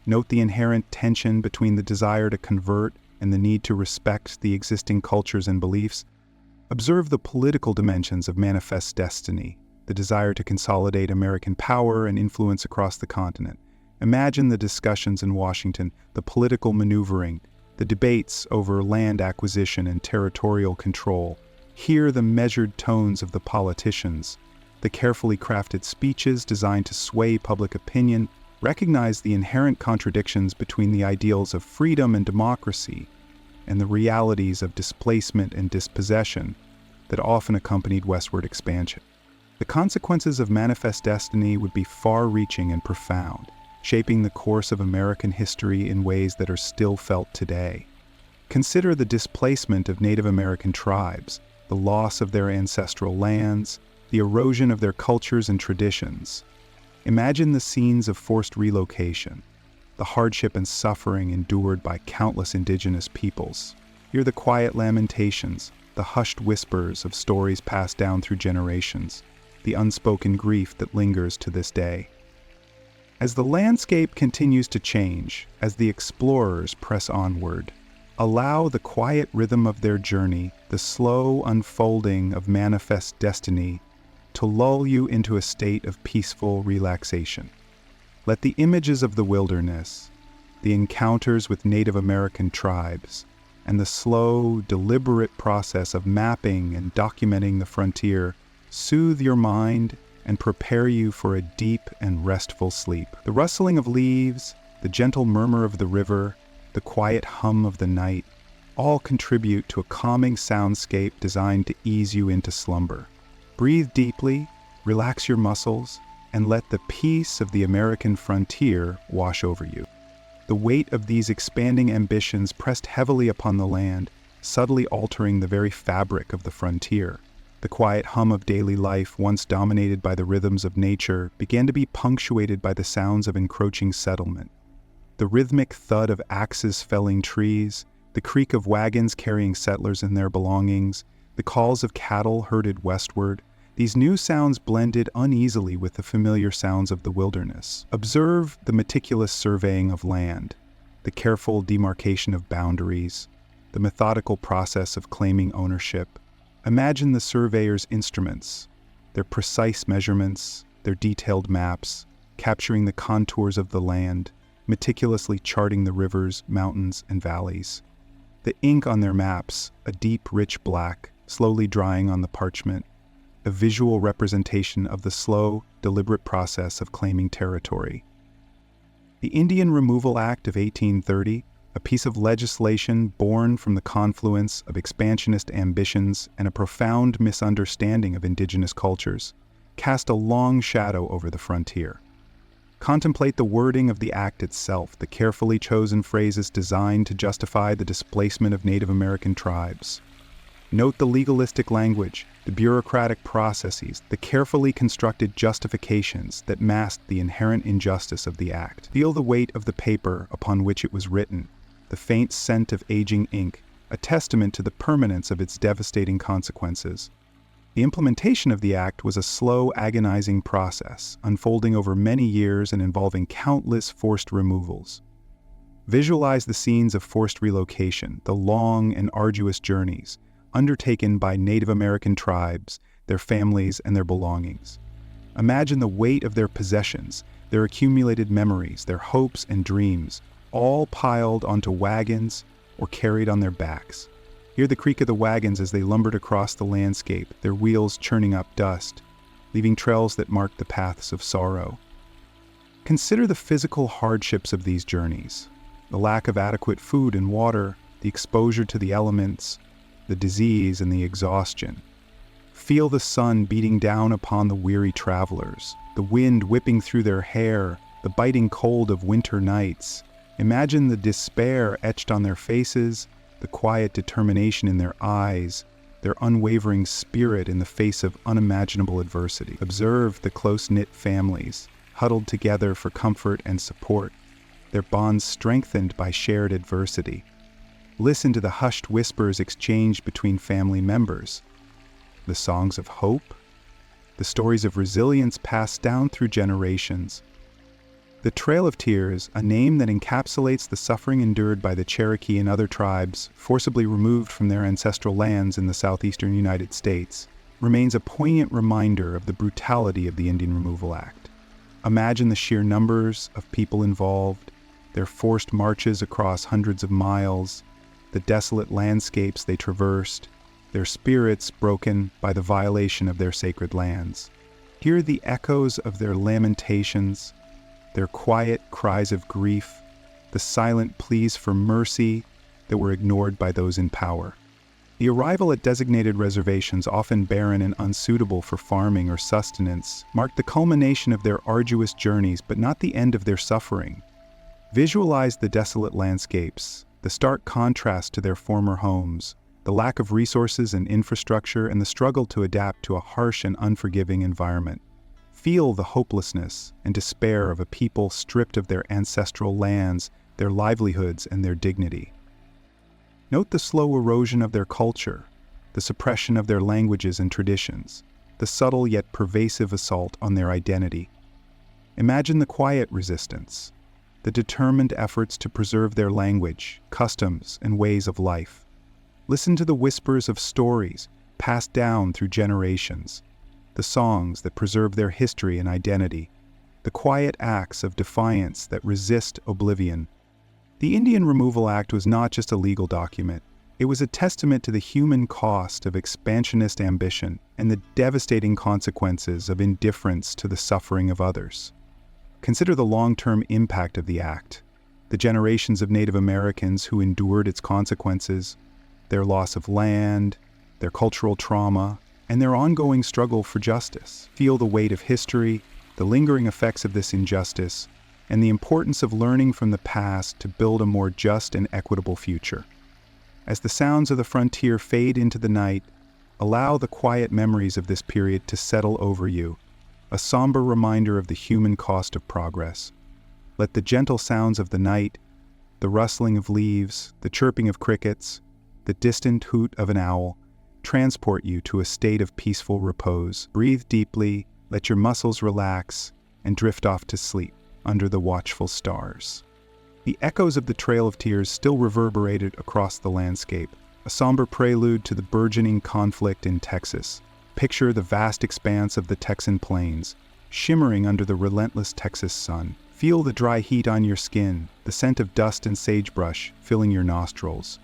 Note the inherent tension between the desire to convert and the need to respect the existing cultures and beliefs. Observe the political dimensions of manifest destiny, the desire to consolidate American power and influence across the continent. Imagine the discussions in Washington, the political maneuvering, the debates over land acquisition and territorial control. Hear the measured tones of the politicians, the carefully crafted speeches designed to sway public opinion. Recognize the inherent contradictions between the ideals of freedom and democracy and the realities of displacement and dispossession that often accompanied westward expansion. The consequences of manifest destiny would be far-reaching and profound, shaping the course of American history in ways that are still felt today. Consider the displacement of Native American tribes, the loss of their ancestral lands, the erosion of their cultures and traditions. Imagine the scenes of forced relocation, the hardship and suffering endured by countless indigenous peoples. Hear the quiet lamentations, the hushed whispers of stories passed down through generations, the unspoken grief that lingers to this day. As the landscape continues to change, as the explorers press onward, allow the quiet rhythm of their journey, the slow unfolding of manifest destiny, to lull you into a state of peaceful relaxation. Let the images of the wilderness, the encounters with Native American tribes, and the slow, deliberate process of mapping and documenting the frontier soothe your mind and prepare you for a deep and restful sleep. The rustling of leaves, the gentle murmur of the river, the quiet hum of the night, all contribute to a calming soundscape designed to ease you into slumber. Breathe deeply, relax your muscles, and let the peace of the American frontier wash over you. The weight of these expanding ambitions pressed heavily upon the land, subtly altering the very fabric of the frontier. The quiet hum of daily life, once dominated by the rhythms of nature, began to be punctuated by the sounds of encroaching settlement. The rhythmic thud of axes felling trees, the creak of wagons carrying settlers and their belongings, the calls of cattle herded westward. These new sounds blended uneasily with the familiar sounds of the wilderness. Observe the meticulous surveying of land, the careful demarcation of boundaries, the methodical process of claiming ownership. Imagine the surveyor's instruments, their precise measurements, their detailed maps, capturing the contours of the land, meticulously charting the rivers, mountains, and valleys. The ink on their maps, a deep, rich black, slowly drying on the parchment, a visual representation of the slow, deliberate process of claiming territory. The Indian Removal Act of 1830, a piece of legislation born from the confluence of expansionist ambitions and a profound misunderstanding of indigenous cultures, cast a long shadow over the frontier. Contemplate the wording of the act itself, the carefully chosen phrases designed to justify the displacement of Native American tribes. Note the legalistic language, the bureaucratic processes, the carefully constructed justifications that masked the inherent injustice of the act. Feel the weight of the paper upon which it was written, the faint scent of aging ink, a testament to the permanence of its devastating consequences. The implementation of the act was a slow, agonizing process, unfolding over many years and involving countless forced removals. Visualize the scenes of forced relocation, the long and arduous journeys undertaken by Native American tribes, their families, and their belongings. Imagine the weight of their possessions, their accumulated memories, their hopes and dreams, all piled onto wagons or carried on their backs. Hear the creak of the wagons as they lumbered across the landscape, their wheels churning up dust, leaving trails that marked the paths of sorrow. Consider the physical hardships of these journeys, the lack of adequate food and water, the exposure to the elements, the disease and the exhaustion. Feel the sun beating down upon the weary travelers, the wind whipping through their hair, the biting cold of winter nights. Imagine the despair etched on their faces, the quiet determination in their eyes, their unwavering spirit in the face of unimaginable adversity. Observe the close-knit families, huddled together for comfort and support, their bonds strengthened by shared adversity. Listen to the hushed whispers exchanged between family members, the songs of hope, the stories of resilience passed down through generations. The Trail of Tears, a name that encapsulates the suffering endured by the Cherokee and other tribes forcibly removed from their ancestral lands in the southeastern United States, remains a poignant reminder of the brutality of the Indian Removal Act. Imagine the sheer numbers of people involved, their forced marches across hundreds of miles, the desolate landscapes they traversed, their spirits broken by the violation of their sacred lands. Hear the echoes of their lamentations, their quiet cries of grief, the silent pleas for mercy that were ignored by those in power. The arrival at designated reservations, often barren and unsuitable for farming or sustenance, marked the culmination of their arduous journeys, but not the end of their suffering. Visualize the desolate landscapes, the stark contrast to their former homes, the lack of resources and infrastructure, and the struggle to adapt to a harsh and unforgiving environment. Feel the hopelessness and despair of a people stripped of their ancestral lands, their livelihoods, and their dignity. Note the slow erosion of their culture, the suppression of their languages and traditions, the subtle yet pervasive assault on their identity. Imagine the quiet resistance, the determined efforts to preserve their language, customs, and ways of life. Listen to the whispers of stories passed down through generations, the songs that preserve their history and identity, the quiet acts of defiance that resist oblivion. The Indian Removal Act was not just a legal document. It was a testament to the human cost of expansionist ambition and the devastating consequences of indifference to the suffering of others. Consider the long-term impact of the act, the generations of Native Americans who endured its consequences, their loss of land, their cultural trauma, and their ongoing struggle for justice. Feel the weight of history, the lingering effects of this injustice, and the importance of learning from the past to build a more just and equitable future. As the sounds of the frontier fade into the night, allow the quiet memories of this period to settle over you, a somber reminder of the human cost of progress. Let the gentle sounds of the night, the rustling of leaves, the chirping of crickets, the distant hoot of an owl, transport you to a state of peaceful repose. Breathe deeply, let your muscles relax, and drift off to sleep under the watchful stars. The echoes of the Trail of Tears still reverberated across the landscape, a somber prelude to the burgeoning conflict in Texas. Picture the vast expanse of the Texan plains, shimmering under the relentless Texas sun. Feel the dry heat on your skin, the scent of dust and sagebrush filling your nostrils.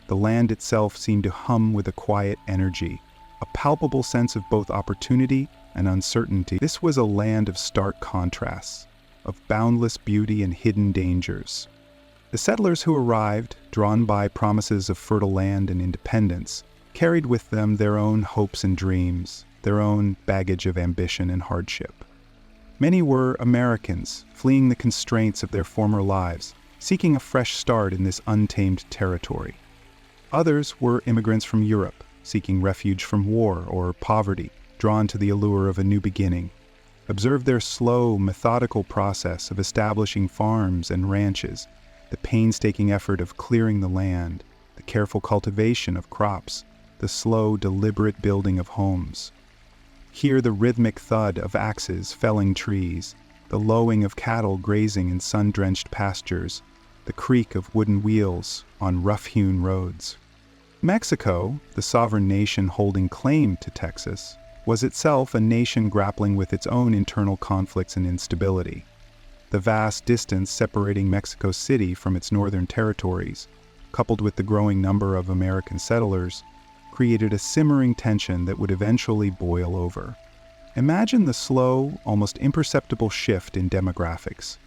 The land itself seemed to hum with a quiet energy, a palpable sense of both opportunity and uncertainty. This was a land of stark contrasts, of boundless beauty and hidden dangers. The settlers who arrived, drawn by promises of fertile land and independence, carried with them their own hopes and dreams, their own baggage of ambition and hardship. Many were Americans, fleeing the constraints of their former lives, seeking a fresh start in this untamed territory. Others were immigrants from Europe, seeking refuge from war or poverty, drawn to the allure of a new beginning. Observe their slow, methodical process of establishing farms and ranches, the painstaking effort of clearing the land, the careful cultivation of crops, the slow, deliberate building of homes. Hear the rhythmic thud of axes felling trees, the lowing of cattle grazing in sun-drenched pastures, the creak of wooden wheels on rough-hewn roads. Mexico, the sovereign nation holding claim to Texas, was itself a nation grappling with its own internal conflicts and instability. The vast distance separating Mexico City from its northern territories, coupled with the growing number of American settlers, created a simmering tension that would eventually boil over. Imagine the slow, almost imperceptible shift in demographics,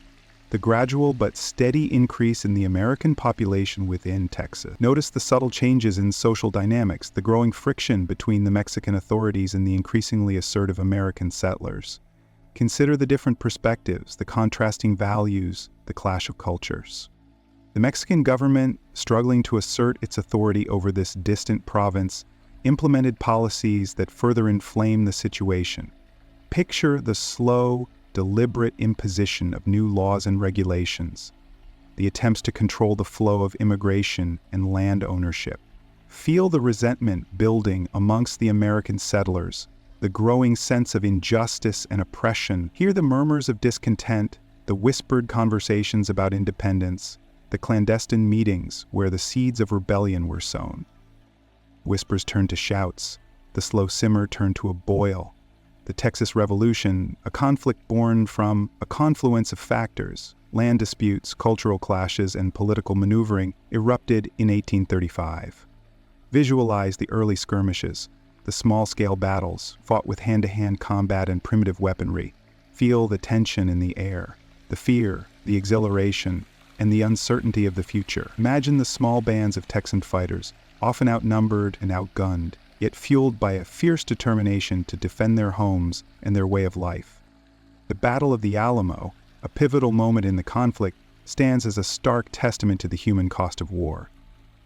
the gradual but steady increase in the American population within Texas. Notice the subtle changes in social dynamics, the growing friction between the Mexican authorities and the increasingly assertive American settlers. Consider the different perspectives, the contrasting values, the clash of cultures. The Mexican government, struggling to assert its authority over this distant province, implemented policies that further inflame the situation. Picture the slow, deliberate imposition of new laws and regulations, the attempts to control the flow of immigration and land ownership. Feel the resentment building amongst the American settlers, the growing sense of injustice and oppression. Hear the murmurs of discontent, the whispered conversations about independence, the clandestine meetings where the seeds of rebellion were sown. Whispers turned to shouts, the slow simmer turned to a boil. The Texas Revolution, a conflict born from a confluence of factors, land disputes, cultural clashes, and political maneuvering, erupted in 1835. Visualize the early skirmishes, the small-scale battles fought with hand-to-hand combat and primitive weaponry. Feel the tension in the air, the fear, the exhilaration, and the uncertainty of the future. Imagine the small bands of Texan fighters, often outnumbered and outgunned, yet fueled by a fierce determination to defend their homes and their way of life. The Battle of the Alamo, a pivotal moment in the conflict, stands as a stark testament to the human cost of war.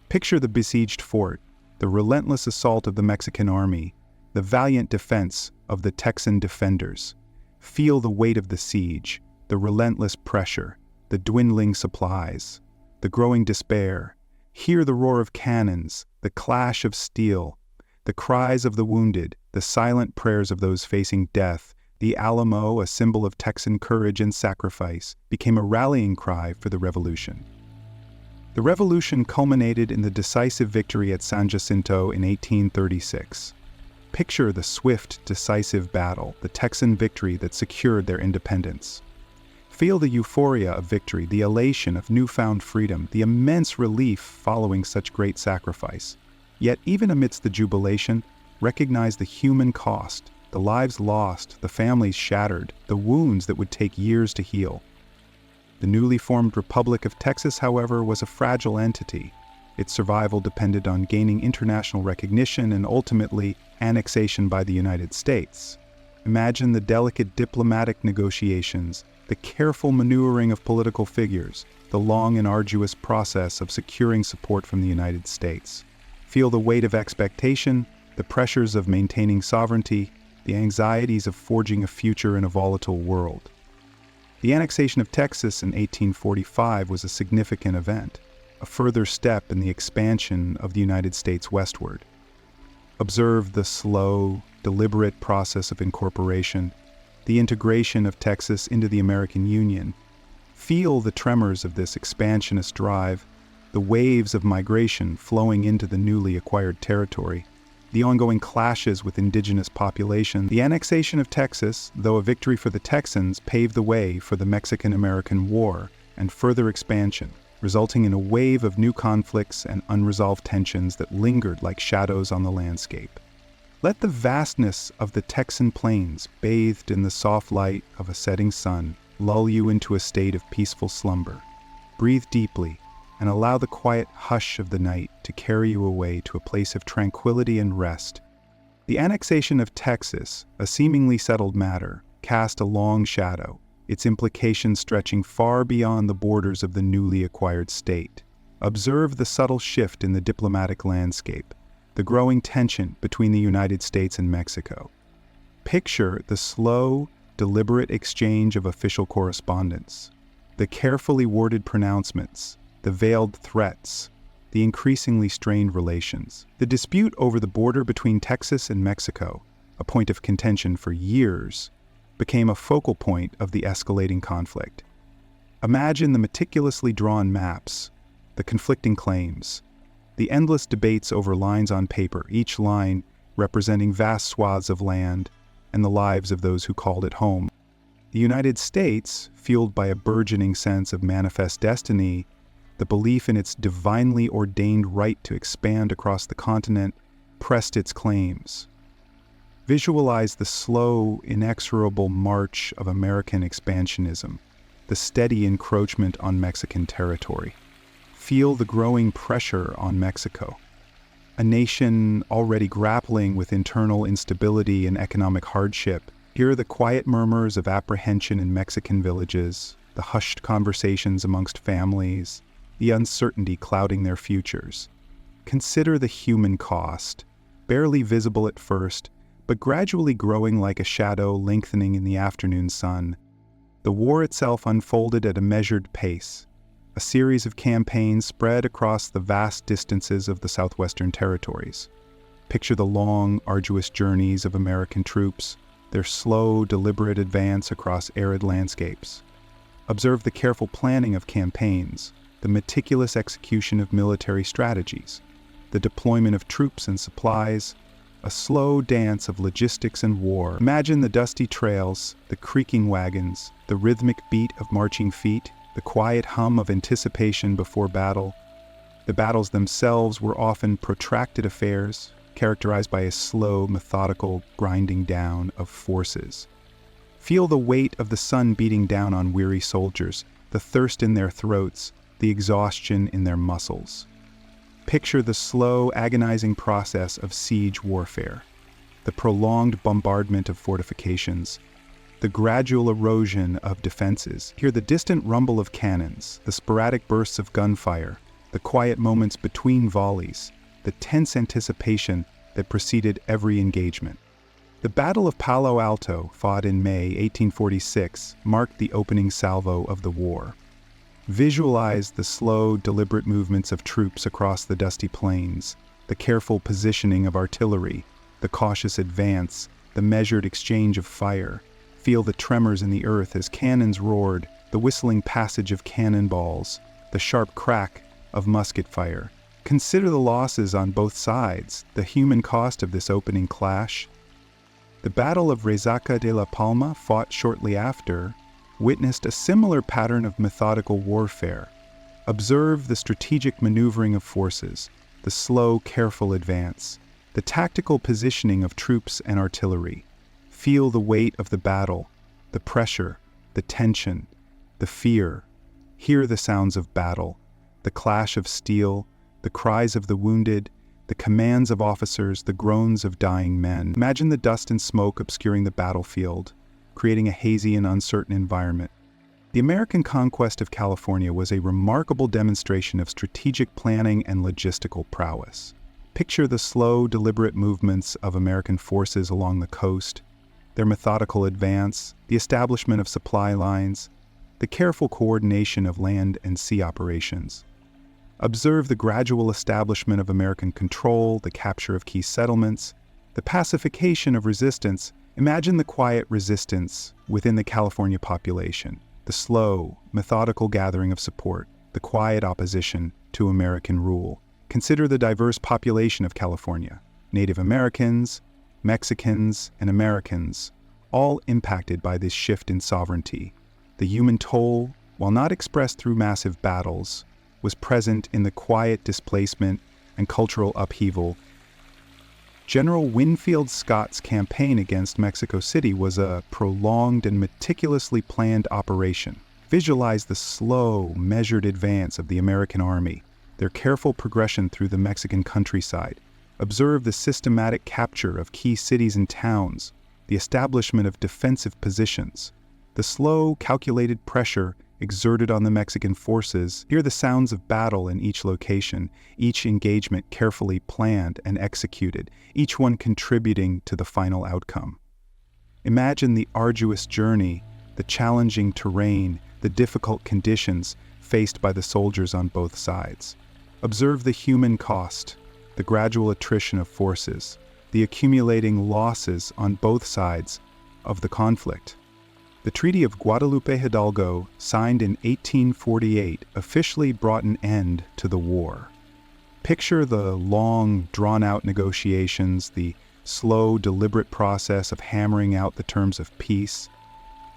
Picture the besieged fort, the relentless assault of the Mexican army, the valiant defense of the Texan defenders. Feel the weight of the siege, the relentless pressure, the dwindling supplies, the growing despair. Hear the roar of cannons, the clash of steel, the cries of the wounded, the silent prayers of those facing death. The Alamo, a symbol of Texan courage and sacrifice, became a rallying cry for the revolution. The revolution culminated in the decisive victory at San Jacinto in 1836. Picture the swift, decisive battle, the Texan victory that secured their independence. Feel the euphoria of victory, the elation of newfound freedom, the immense relief following such great sacrifice. Yet even amidst the jubilation, recognize the human cost, the lives lost, the families shattered, the wounds that would take years to heal. The newly formed Republic of Texas, however, was a fragile entity. Its survival depended on gaining international recognition and ultimately annexation by the United States. Imagine the delicate diplomatic negotiations, the careful maneuvering of political figures, the long and arduous process of securing support from the United States. Feel the weight of expectation, the pressures of maintaining sovereignty, the anxieties of forging a future in a volatile world. The annexation of Texas in 1845 was a significant event, a further step in the expansion of the United States westward. Observe the slow, deliberate process of incorporation, the integration of Texas into the American Union. Feel the tremors of this expansionist drive, the waves of migration flowing into the newly acquired territory, the ongoing clashes with indigenous populations. The annexation of Texas, though a victory for the Texans, paved the way for the Mexican-American War and further expansion, resulting in a wave of new conflicts and unresolved tensions that lingered like shadows on the landscape. Let the vastness of the Texan plains, bathed in the soft light of a setting sun, lull you into a state of peaceful slumber. Breathe deeply, and allow the quiet hush of the night to carry you away to a place of tranquility and rest. The annexation of Texas, a seemingly settled matter, cast a long shadow, its implications stretching far beyond the borders of the newly acquired state. Observe the subtle shift in the diplomatic landscape, the growing tension between the United States and Mexico. Picture the slow, deliberate exchange of official correspondence, the carefully worded pronouncements, the veiled threats, the increasingly strained relations. The dispute over the border between Texas and Mexico, a point of contention for years, became a focal point of the escalating conflict. Imagine the meticulously drawn maps, the conflicting claims, the endless debates over lines on paper, each line representing vast swaths of land and the lives of those who called it home. The United States, fueled by a burgeoning sense of manifest destiny, the belief in its divinely ordained right to expand across the continent, pressed its claims. Visualize the slow, inexorable march of American expansionism, the steady encroachment on Mexican territory. Feel the growing pressure on Mexico, a nation already grappling with internal instability and economic hardship. Hear the quiet murmurs of apprehension in Mexican villages, the hushed conversations amongst families, the uncertainty clouding their futures. Consider the human cost, barely visible at first, but gradually growing like a shadow lengthening in the afternoon sun. The war itself unfolded at a measured pace, a series of campaigns spread across the vast distances of the southwestern territories. Picture the long, arduous journeys of American troops, their slow, deliberate advance across arid landscapes. Observe the careful planning of campaigns, the meticulous execution of military strategies, the deployment of troops and supplies, a slow dance of logistics and war. Imagine the dusty trails, the creaking wagons, the rhythmic beat of marching feet, the quiet hum of anticipation before battle. The battles themselves were often protracted affairs, characterized by a slow, methodical grinding down of forces. Feel the weight of the sun beating down on weary soldiers, the thirst in their throats, the exhaustion in their muscles. Picture the slow, agonizing process of siege warfare, the prolonged bombardment of fortifications, the gradual erosion of defenses. Hear the distant rumble of cannons, the sporadic bursts of gunfire, the quiet moments between volleys, the tense anticipation that preceded every engagement. The Battle of Palo Alto, fought in May 1846, marked the opening salvo of the war. Visualize the slow, deliberate movements of troops across the dusty plains, the careful positioning of artillery, the cautious advance, the measured exchange of fire. Feel the tremors in the earth as cannons roared, the whistling passage of cannonballs, the sharp crack of musket fire. Consider the losses on both sides, the human cost of this opening clash. The Battle of Resaca de la Palma, fought shortly after, witnessed a similar pattern of methodical warfare. Observe the strategic maneuvering of forces, the slow, careful advance, the tactical positioning of troops and artillery. Feel the weight of the battle, the pressure, the tension, the fear. Hear the sounds of battle, the clash of steel, the cries of the wounded, the commands of officers, the groans of dying men. Imagine the dust and smoke obscuring the battlefield, creating a hazy and uncertain environment. The American conquest of California was a remarkable demonstration of strategic planning and logistical prowess. Picture the slow, deliberate movements of American forces along the coast, their methodical advance, the establishment of supply lines, the careful coordination of land and sea operations. Observe the gradual establishment of American control, the capture of key settlements, the pacification of resistance. Imagine the quiet resistance within the California population, the slow, methodical gathering of support, the quiet opposition to American rule. Consider the diverse population of California, Native Americans, Mexicans, and Americans, all impacted by this shift in sovereignty. The human toll, while not expressed through massive battles, was present in the quiet displacement and cultural upheaval. General Winfield Scott's campaign against Mexico City was a prolonged and meticulously planned operation. Visualize the slow, measured advance of the American army, their careful progression through the Mexican countryside. Observe the systematic capture of key cities and towns, the establishment of defensive positions, the slow, calculated pressure exerted on the Mexican forces. Hear the sounds of battle in each location, each engagement carefully planned and executed, each one contributing to the final outcome. Imagine the arduous journey, the challenging terrain, the difficult conditions faced by the soldiers on both sides. Observe the human cost, the gradual attrition of forces, the accumulating losses on both sides of the conflict. The Treaty of Guadalupe Hidalgo, signed in 1848, officially brought an end to the war. Picture the long, drawn-out negotiations, the slow, deliberate process of hammering out the terms of peace.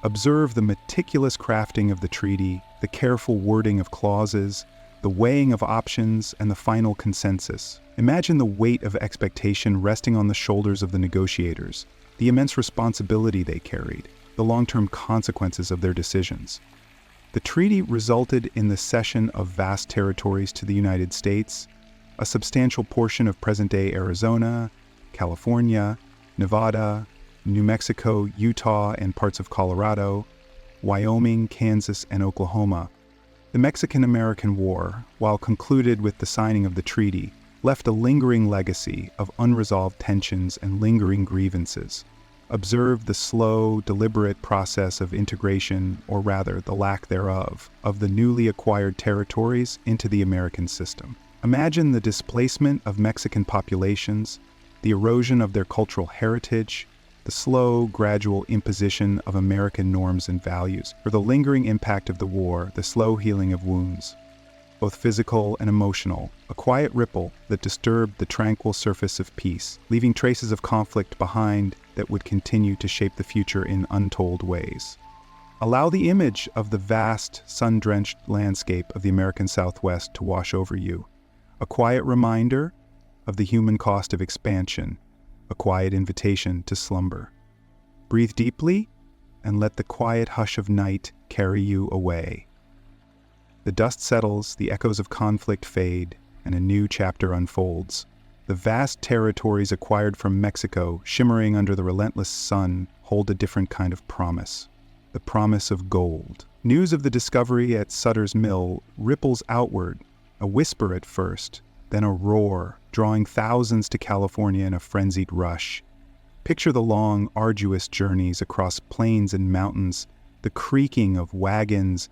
Observe the meticulous crafting of the treaty, the careful wording of clauses, the weighing of options, and the final consensus. Imagine the weight of expectation resting on the shoulders of the negotiators, the immense responsibility they carried, the long-term consequences of their decisions. The treaty resulted in the cession of vast territories to the United States, a substantial portion of present-day Arizona, California, Nevada, New Mexico, Utah, and parts of Colorado, Wyoming, Kansas, and Oklahoma. The Mexican-American War, while concluded with the signing of the treaty, left a lingering legacy of unresolved tensions and lingering grievances. Observe the slow, deliberate process of integration, or rather the lack thereof, of the newly acquired territories into the American system. Imagine the displacement of Mexican populations, the erosion of their cultural heritage, the slow, gradual imposition of American norms and values, or the lingering impact of the war, the slow healing of wounds, both physical and emotional, a quiet ripple that disturbed the tranquil surface of peace, leaving traces of conflict behind that would continue to shape the future in untold ways. Allow the image of the vast, sun-drenched landscape of the American Southwest to wash over you, a quiet reminder of the human cost of expansion, a quiet invitation to slumber. Breathe deeply and let the quiet hush of night carry you away. The dust settles, the echoes of conflict fade, and a new chapter unfolds. The vast territories acquired from Mexico, shimmering under the relentless sun, hold a different kind of promise. The promise of gold. News of the discovery at Sutter's Mill ripples outward, a whisper at first, then a roar, drawing thousands to California in a frenzied rush. Picture the long, arduous journeys across plains and mountains, the creaking of wagons,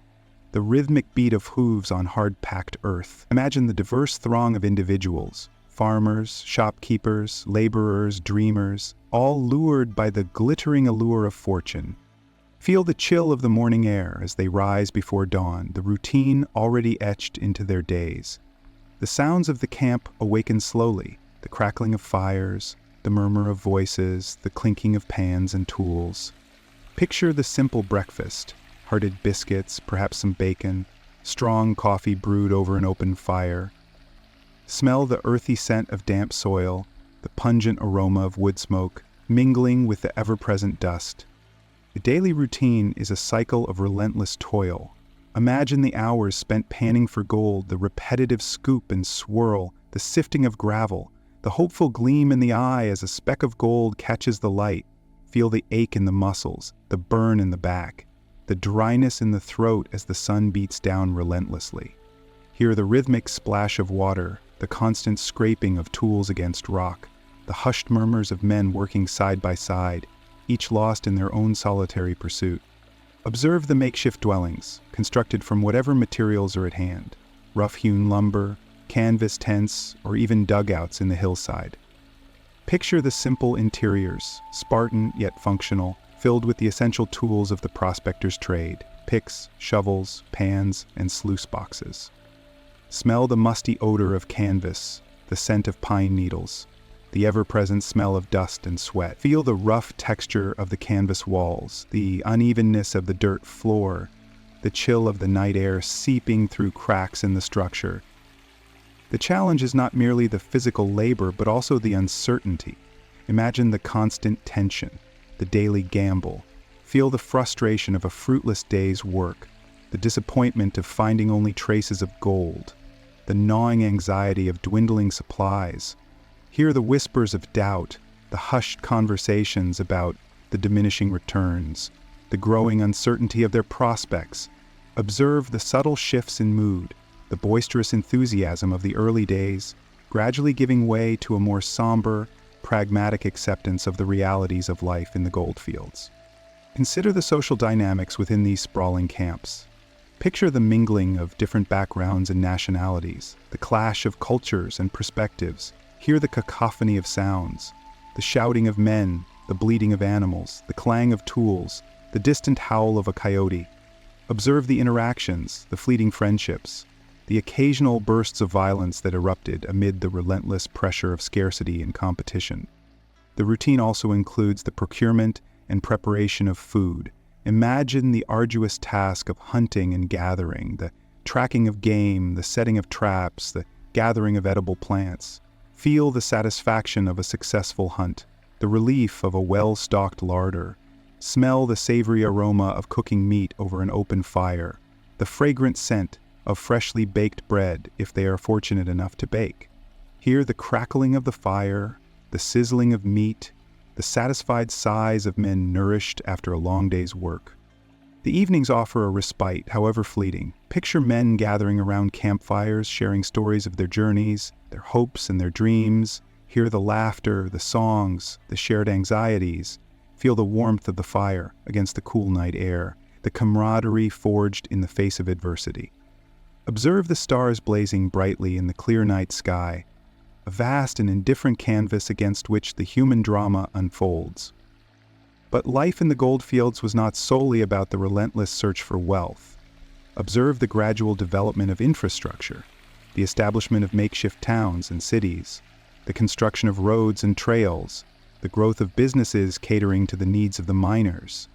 the rhythmic beat of hooves on hard-packed earth. Imagine the diverse throng of individuals, farmers, shopkeepers, laborers, dreamers, all lured by the glittering allure of fortune. Feel the chill of the morning air as they rise before dawn, the routine already etched into their days. The sounds of the camp awaken slowly, the crackling of fires, the murmur of voices, the clinking of pans and tools. Picture the simple breakfast, hearted biscuits, perhaps some bacon, strong coffee brewed over an open fire. Smell the earthy scent of damp soil, the pungent aroma of wood smoke, mingling with the ever-present dust. The daily routine is a cycle of relentless toil. Imagine the hours spent panning for gold, the repetitive scoop and swirl, the sifting of gravel, the hopeful gleam in the eye as a speck of gold catches the light. Feel the ache in the muscles, the burn in the back, the dryness in the throat as the sun beats down relentlessly. Hear the rhythmic splash of water, the constant scraping of tools against rock, the hushed murmurs of men working side by side, each lost in their own solitary pursuit. Observe the makeshift dwellings, constructed from whatever materials are at hand, rough-hewn lumber, canvas tents, or even dugouts in the hillside. Picture the simple interiors, Spartan yet functional, filled with the essential tools of the prospector's trade, picks, shovels, pans, and sluice boxes. Smell the musty odor of canvas, the scent of pine needles, the ever-present smell of dust and sweat. Feel the rough texture of the canvas walls, the unevenness of the dirt floor, the chill of the night air seeping through cracks in the structure. The challenge is not merely the physical labor, but also the uncertainty. Imagine the constant tension, the daily gamble. Feel the frustration of a fruitless day's work, the disappointment of finding only traces of gold, the gnawing anxiety of dwindling supplies. Hear the whispers of doubt, the hushed conversations about the diminishing returns, the growing uncertainty of their prospects. Observe the subtle shifts in mood, the boisterous enthusiasm of the early days, gradually giving way to a more somber, pragmatic acceptance of the realities of life in the goldfields. Consider the social dynamics within these sprawling camps. Picture the mingling of different backgrounds and nationalities, the clash of cultures and perspectives. Hear the cacophony of sounds, the shouting of men, the bleating of animals, the clang of tools, the distant howl of a coyote. Observe the interactions, the fleeting friendships, the occasional bursts of violence that erupted amid the relentless pressure of scarcity and competition. The routine also includes the procurement and preparation of food. Imagine the arduous task of hunting and gathering, the tracking of game, the setting of traps, the gathering of edible plants. Feel the satisfaction of a successful hunt, the relief of a well-stocked larder. Smell the savory aroma of cooking meat over an open fire, the fragrant scent of freshly baked bread if they are fortunate enough to bake. Hear the crackling of the fire, the sizzling of meat, the satisfied sighs of men nourished after a long day's work. The evenings offer a respite, however fleeting. Picture men gathering around campfires, sharing stories of their journeys, their hopes and their dreams. Hear the laughter, the songs, the shared anxieties. Feel the warmth of the fire against the cool night air, the camaraderie forged in the face of adversity. Observe the stars blazing brightly in the clear night sky, a vast and indifferent canvas against which the human drama unfolds. But life in the goldfields was not solely about the relentless search for wealth. Observe the gradual development of infrastructure, the establishment of makeshift towns and cities, the construction of roads and trails, the growth of businesses catering to the needs of the miners.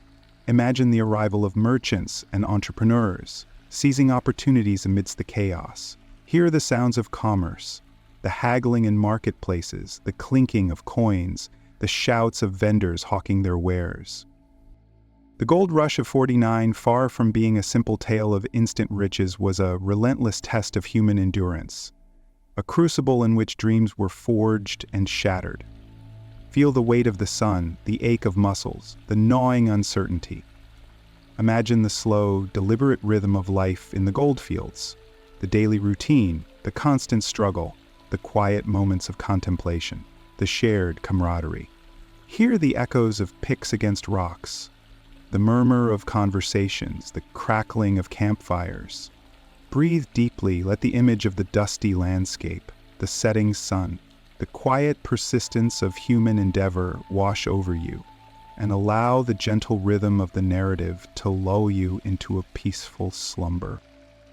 Imagine the arrival of merchants and entrepreneurs, seizing opportunities amidst the chaos. Hear the sounds of commerce, the haggling in marketplaces, the clinking of coins, the shouts of vendors hawking their wares. The gold rush of '49, far from being a simple tale of instant riches, was a relentless test of human endurance, a crucible in which dreams were forged and shattered. Feel the weight of the sun, the ache of muscles, the gnawing uncertainty. Imagine the slow, deliberate rhythm of life in the goldfields, the daily routine, the constant struggle, the quiet moments of contemplation, the shared camaraderie. Hear the echoes of picks against rocks, the murmur of conversations, the crackling of campfires. Breathe deeply, let the image of the dusty landscape, the setting sun, the quiet persistence of human endeavor wash over you, and allow the gentle rhythm of the narrative to lull you into a peaceful slumber.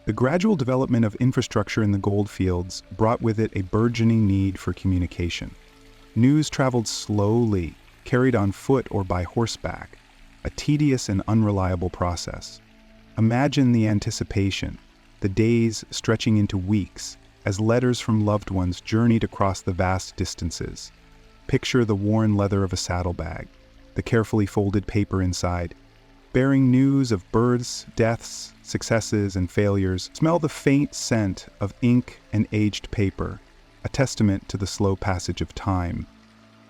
The gradual development of infrastructure in the goldfields brought with it a burgeoning need for communication. News traveled slowly, carried on foot or by horseback, a tedious and unreliable process. Imagine the anticipation, the days stretching into weeks, as letters from loved ones journeyed across the vast distances. Picture the worn leather of a saddlebag, the carefully folded paper inside, bearing news of births, deaths, successes, and failures. Smell the faint scent of ink and aged paper, a testament to the slow passage of time.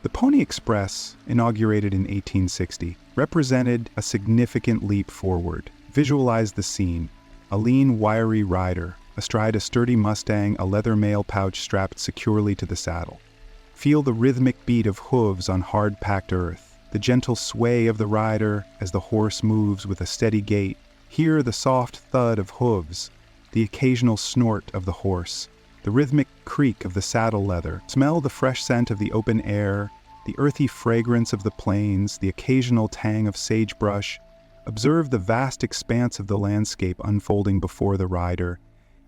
The Pony Express, inaugurated in 1860, represented a significant leap forward. Visualize the scene: a lean, wiry rider, astride a sturdy Mustang, a leather mail pouch strapped securely to the saddle. Feel the rhythmic beat of hooves on hard-packed earth, the gentle sway of the rider as the horse moves with a steady gait. Hear the soft thud of hooves, the occasional snort of the horse, the rhythmic creak of the saddle leather. Smell the fresh scent of the open air, the earthy fragrance of the plains, the occasional tang of sagebrush. Observe the vast expanse of the landscape unfolding before the rider,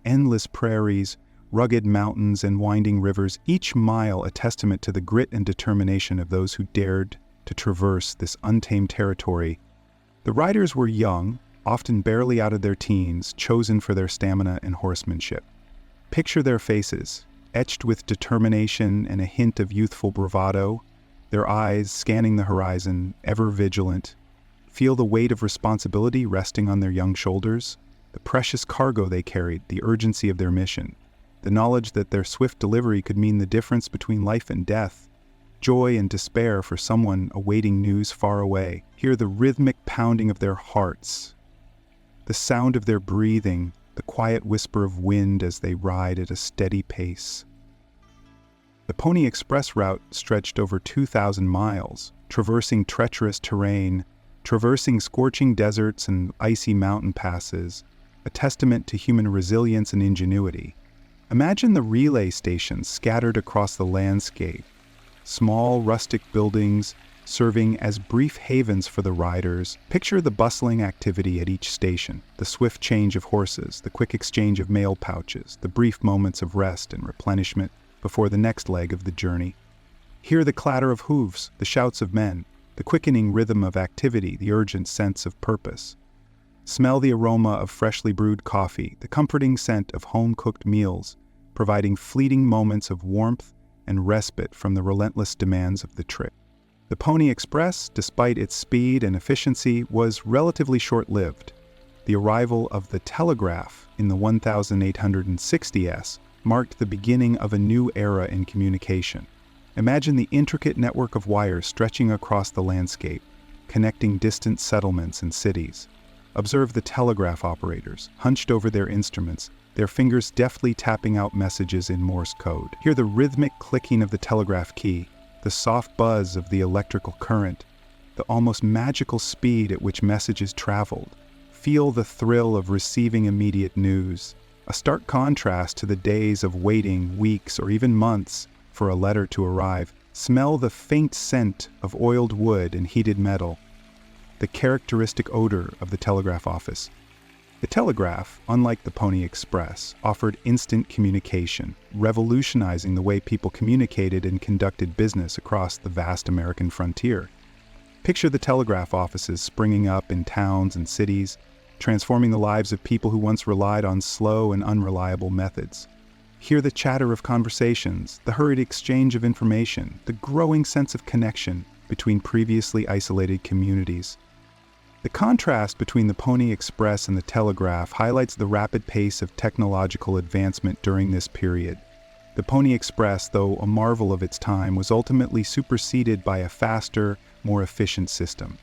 endless prairies, rugged mountains, and winding rivers, each mile a testament to the grit and determination of those who dared to traverse this untamed territory. The riders were young, often barely out of their teens, chosen for their stamina and horsemanship. Picture their faces, etched with determination and a hint of youthful bravado, their eyes scanning the horizon, ever vigilant. Feel the weight of responsibility resting on their young shoulders, the precious cargo they carried, the urgency of their mission, the knowledge that their swift delivery could mean the difference between life and death, joy and despair for someone awaiting news far away. Hear the rhythmic pounding of their hearts, the sound of their breathing, the quiet whisper of wind as they ride at a steady pace. The Pony Express route stretched over 2,000 miles, traversing treacherous terrain, traversing scorching deserts and icy mountain passes, a testament to human resilience and ingenuity. Imagine the relay stations scattered across the landscape, small rustic buildings serving as brief havens for the riders. Picture the bustling activity at each station, the swift change of horses, the quick exchange of mail pouches, the brief moments of rest and replenishment before the next leg of the journey. Hear the clatter of hooves, the shouts of men, the quickening rhythm of activity, the urgent sense of purpose. Smell the aroma of freshly brewed coffee, the comforting scent of home-cooked meals, providing fleeting moments of warmth and respite from the relentless demands of the trip. The Pony Express, despite its speed and efficiency, was relatively short-lived. The arrival of the telegraph in the 1860s marked the beginning of a new era in communication. Imagine the intricate network of wires stretching across the landscape, connecting distant settlements and cities. Observe the telegraph operators, hunched over their instruments, their fingers deftly tapping out messages in Morse code. Hear the rhythmic clicking of the telegraph key, the soft buzz of the electrical current, the almost magical speed at which messages traveled. Feel the thrill of receiving immediate news, a stark contrast to the days of waiting weeks or even months for a letter to arrive. Smell the faint scent of oiled wood and heated metal, the characteristic odor of the telegraph office. The telegraph, unlike the Pony Express, offered instant communication, revolutionizing the way people communicated and conducted business across the vast American frontier. Picture the telegraph offices springing up in towns and cities, transforming the lives of people who once relied on slow and unreliable methods. Hear the chatter of conversations, the hurried exchange of information, the growing sense of connection between previously isolated communities. The contrast between the Pony Express and the telegraph highlights the rapid pace of technological advancement during this period. The Pony Express, though a marvel of its time, was ultimately superseded by a faster, more efficient system.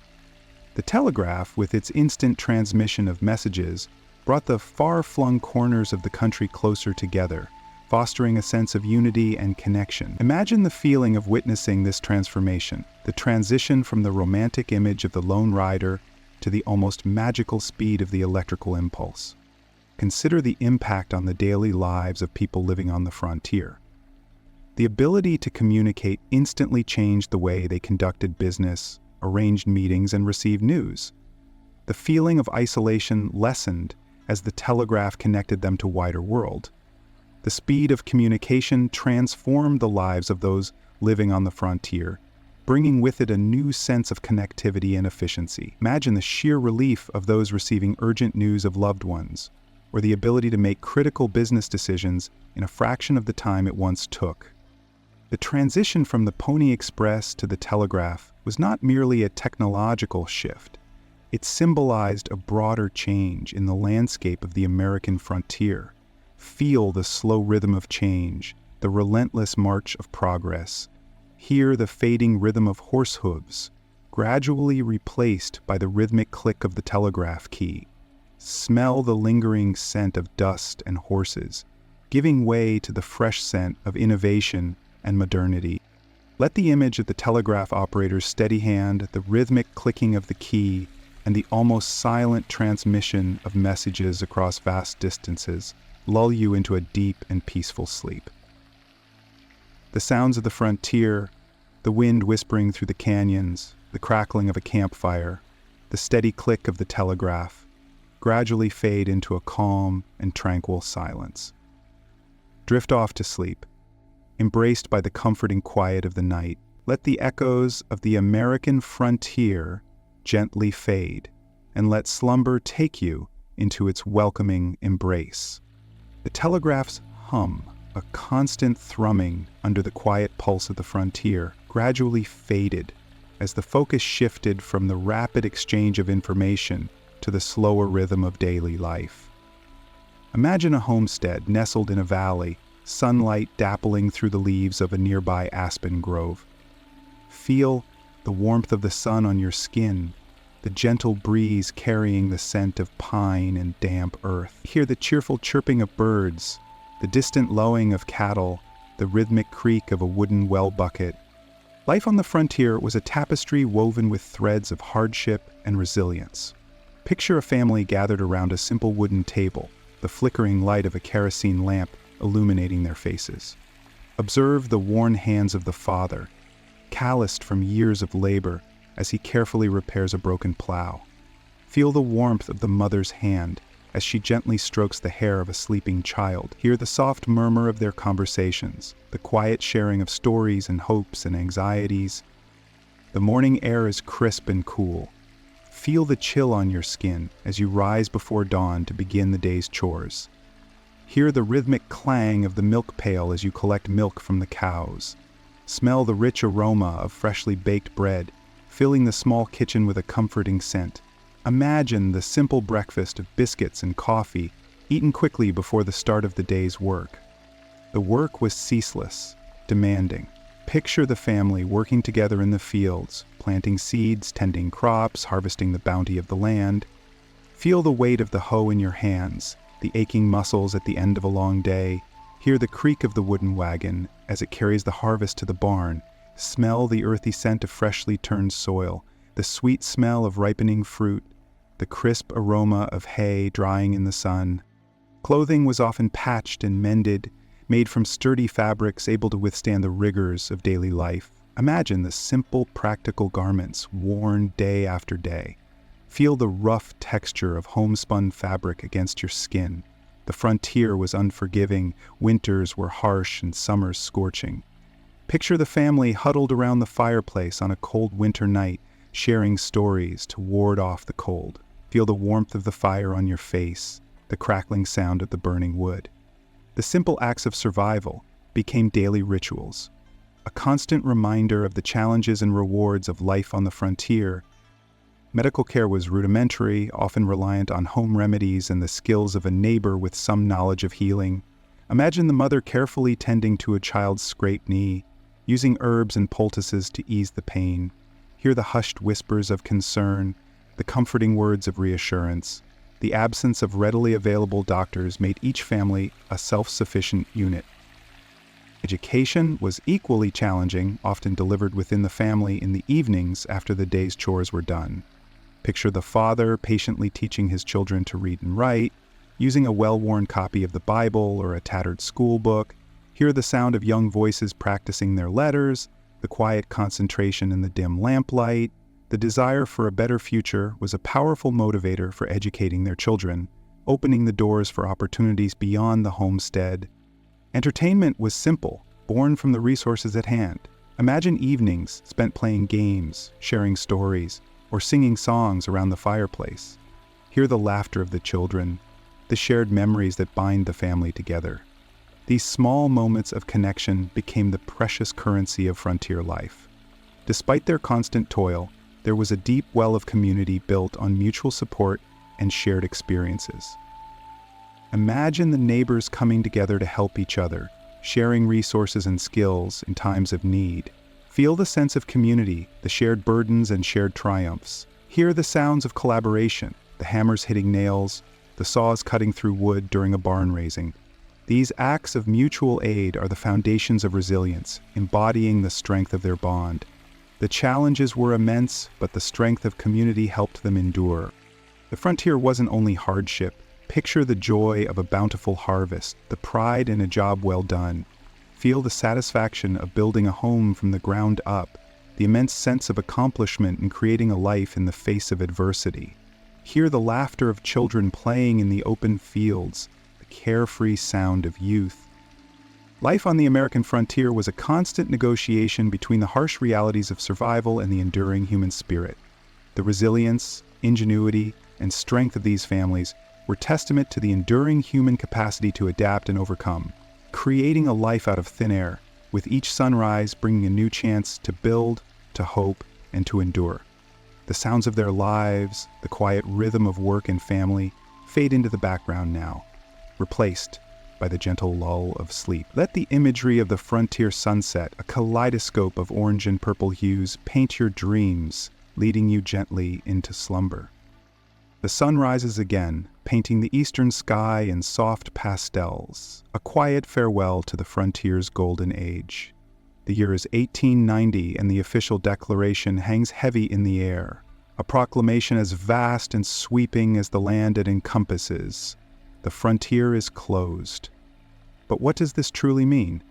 The telegraph, with its instant transmission of messages, brought the far-flung corners of the country closer together, fostering a sense of unity and connection. Imagine the feeling of witnessing this transformation, the transition from the romantic image of the lone rider to the almost magical speed of the electrical impulse. Consider the impact on the daily lives of people living on the frontier. The ability to communicate instantly changed the way they conducted business, arranged meetings, and received news. The feeling of isolation lessened as the telegraph connected them to wider world. The speed of communication transformed the lives of those living on the frontier, bringing with it a new sense of connectivity and efficiency. Imagine the sheer relief of those receiving urgent news of loved ones, or the ability to make critical business decisions in a fraction of the time it once took. The transition from the Pony Express to the telegraph was not merely a technological shift. It symbolized a broader change in the landscape of the American frontier. Feel the slow rhythm of change, the relentless march of progress. Hear the fading rhythm of horse hooves, gradually replaced by the rhythmic click of the telegraph key. Smell the lingering scent of dust and horses, giving way to the fresh scent of innovation and modernity. Let the image of the telegraph operator's steady hand, the rhythmic clicking of the key, and the almost silent transmission of messages across vast distances lull you into a deep and peaceful sleep. The sounds of the frontier, the wind whispering through the canyons, the crackling of a campfire, the steady click of the telegraph, gradually fade into a calm and tranquil silence. Drift off to sleep, embraced by the comforting quiet of the night. Let the echoes of the American frontier gently fade, and let slumber take you into its welcoming embrace. The telegraph's hum, a constant thrumming under the quiet pulse of the frontier, gradually faded as the focus shifted from the rapid exchange of information to the slower rhythm of daily life. Imagine a homestead nestled in a valley, sunlight dappling through the leaves of a nearby aspen grove. Feel the warmth of the sun on your skin, the gentle breeze carrying the scent of pine and damp earth. Hear the cheerful chirping of birds, the distant lowing of cattle, the rhythmic creak of a wooden well bucket. Life on the frontier was a tapestry woven with threads of hardship and resilience. Picture a family gathered around a simple wooden table, the flickering light of a kerosene lamp illuminating their faces. Observe the worn hands of the father, calloused from years of labor, as he carefully repairs a broken plow. Feel the warmth of the mother's hand as she gently strokes the hair of a sleeping child. Hear the soft murmur of their conversations, the quiet sharing of stories and hopes and anxieties. The morning air is crisp and cool. Feel the chill on your skin as you rise before dawn to begin the day's chores. Hear the rhythmic clang of the milk pail as you collect milk from the cows. Smell the rich aroma of freshly baked bread, filling the small kitchen with a comforting scent. Imagine the simple breakfast of biscuits and coffee, eaten quickly before the start of the day's work. The work was ceaseless, demanding. Picture the family working together in the fields, planting seeds, tending crops, harvesting the bounty of the land. Feel the weight of the hoe in your hands, the aching muscles at the end of a long day. Hear the creak of the wooden wagon as it carries the harvest to the barn. Smell the earthy scent of freshly turned soil, the sweet smell of ripening fruit, the crisp aroma of hay drying in the sun. Clothing was often patched and mended, made from sturdy fabrics able to withstand the rigors of daily life. Imagine the simple, practical garments worn day after day. Feel the rough texture of homespun fabric against your skin. The frontier was unforgiving, winters were harsh and summers scorching. Picture the family huddled around the fireplace on a cold winter night, sharing stories to ward off the cold. Feel the warmth of the fire on your face, the crackling sound of the burning wood. The simple acts of survival became daily rituals, a constant reminder of the challenges and rewards of life on the frontier. Medical care was rudimentary, often reliant on home remedies and the skills of a neighbor with some knowledge of healing. Imagine the mother carefully tending to a child's scraped knee, using herbs and poultices to ease the pain. Hear the hushed whispers of concern, the comforting words of reassurance. The absence of readily available doctors made each family a self-sufficient unit. Education was equally challenging, often delivered within the family in the evenings after the day's chores were done. Picture the father patiently teaching his children to read and write, using a well-worn copy of the Bible or a tattered school book. Hear the sound of young voices practicing their letters, the quiet concentration in the dim lamplight. The desire for a better future was a powerful motivator for educating their children, opening the doors for opportunities beyond the homestead. Entertainment was simple, born from the resources at hand. Imagine evenings spent playing games, sharing stories, or singing songs around the fireplace. Hear the laughter of the children, the shared memories that bind the family together. These small moments of connection became the precious currency of frontier life. Despite their constant toil, there was a deep well of community built on mutual support and shared experiences. Imagine the neighbors coming together to help each other, sharing resources and skills in times of need. Feel the sense of community, the shared burdens and shared triumphs. Hear the sounds of collaboration, the hammers hitting nails, the saws cutting through wood during a barn raising. These acts of mutual aid are the foundations of resilience, embodying the strength of their bond. The challenges were immense, but the strength of community helped them endure. The frontier wasn't only hardship. Picture the joy of a bountiful harvest, the pride in a job well done. Feel the satisfaction of building a home from the ground up, the immense sense of accomplishment in creating a life in the face of adversity. Hear the laughter of children playing in the open fields, the carefree sound of youth. Life on the American frontier was a constant negotiation between the harsh realities of survival and the enduring human spirit. The resilience, ingenuity, and strength of these families were testament to the enduring human capacity to adapt and overcome, creating a life out of thin air, with each sunrise bringing a new chance to build, to hope, and to endure. The sounds of their lives, the quiet rhythm of work and family, fade into the background now, replaced by the gentle lull of sleep. Let the imagery of the frontier sunset, a kaleidoscope of orange and purple hues, paint your dreams. leading you gently into slumber. The sun rises again, painting the eastern sky in soft pastels, a quiet farewell to the frontier's golden age. The year is 1890, and the official declaration hangs heavy in the air, a proclamation as vast and sweeping as the land it encompasses. The frontier is closed. But what does this truly mean?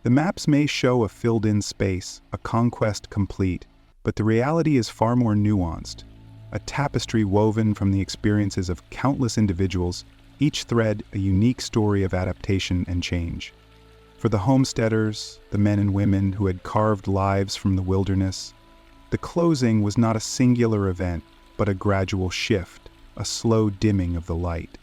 The maps may show a filled-in space, a conquest complete, but the reality is far more nuanced. A tapestry woven from the experiences of countless individuals, each thread a unique story of adaptation and change. For the homesteaders, the men and women who had carved lives from the wilderness, the closing was not a singular event, but a gradual shift, a slow dimming of the light.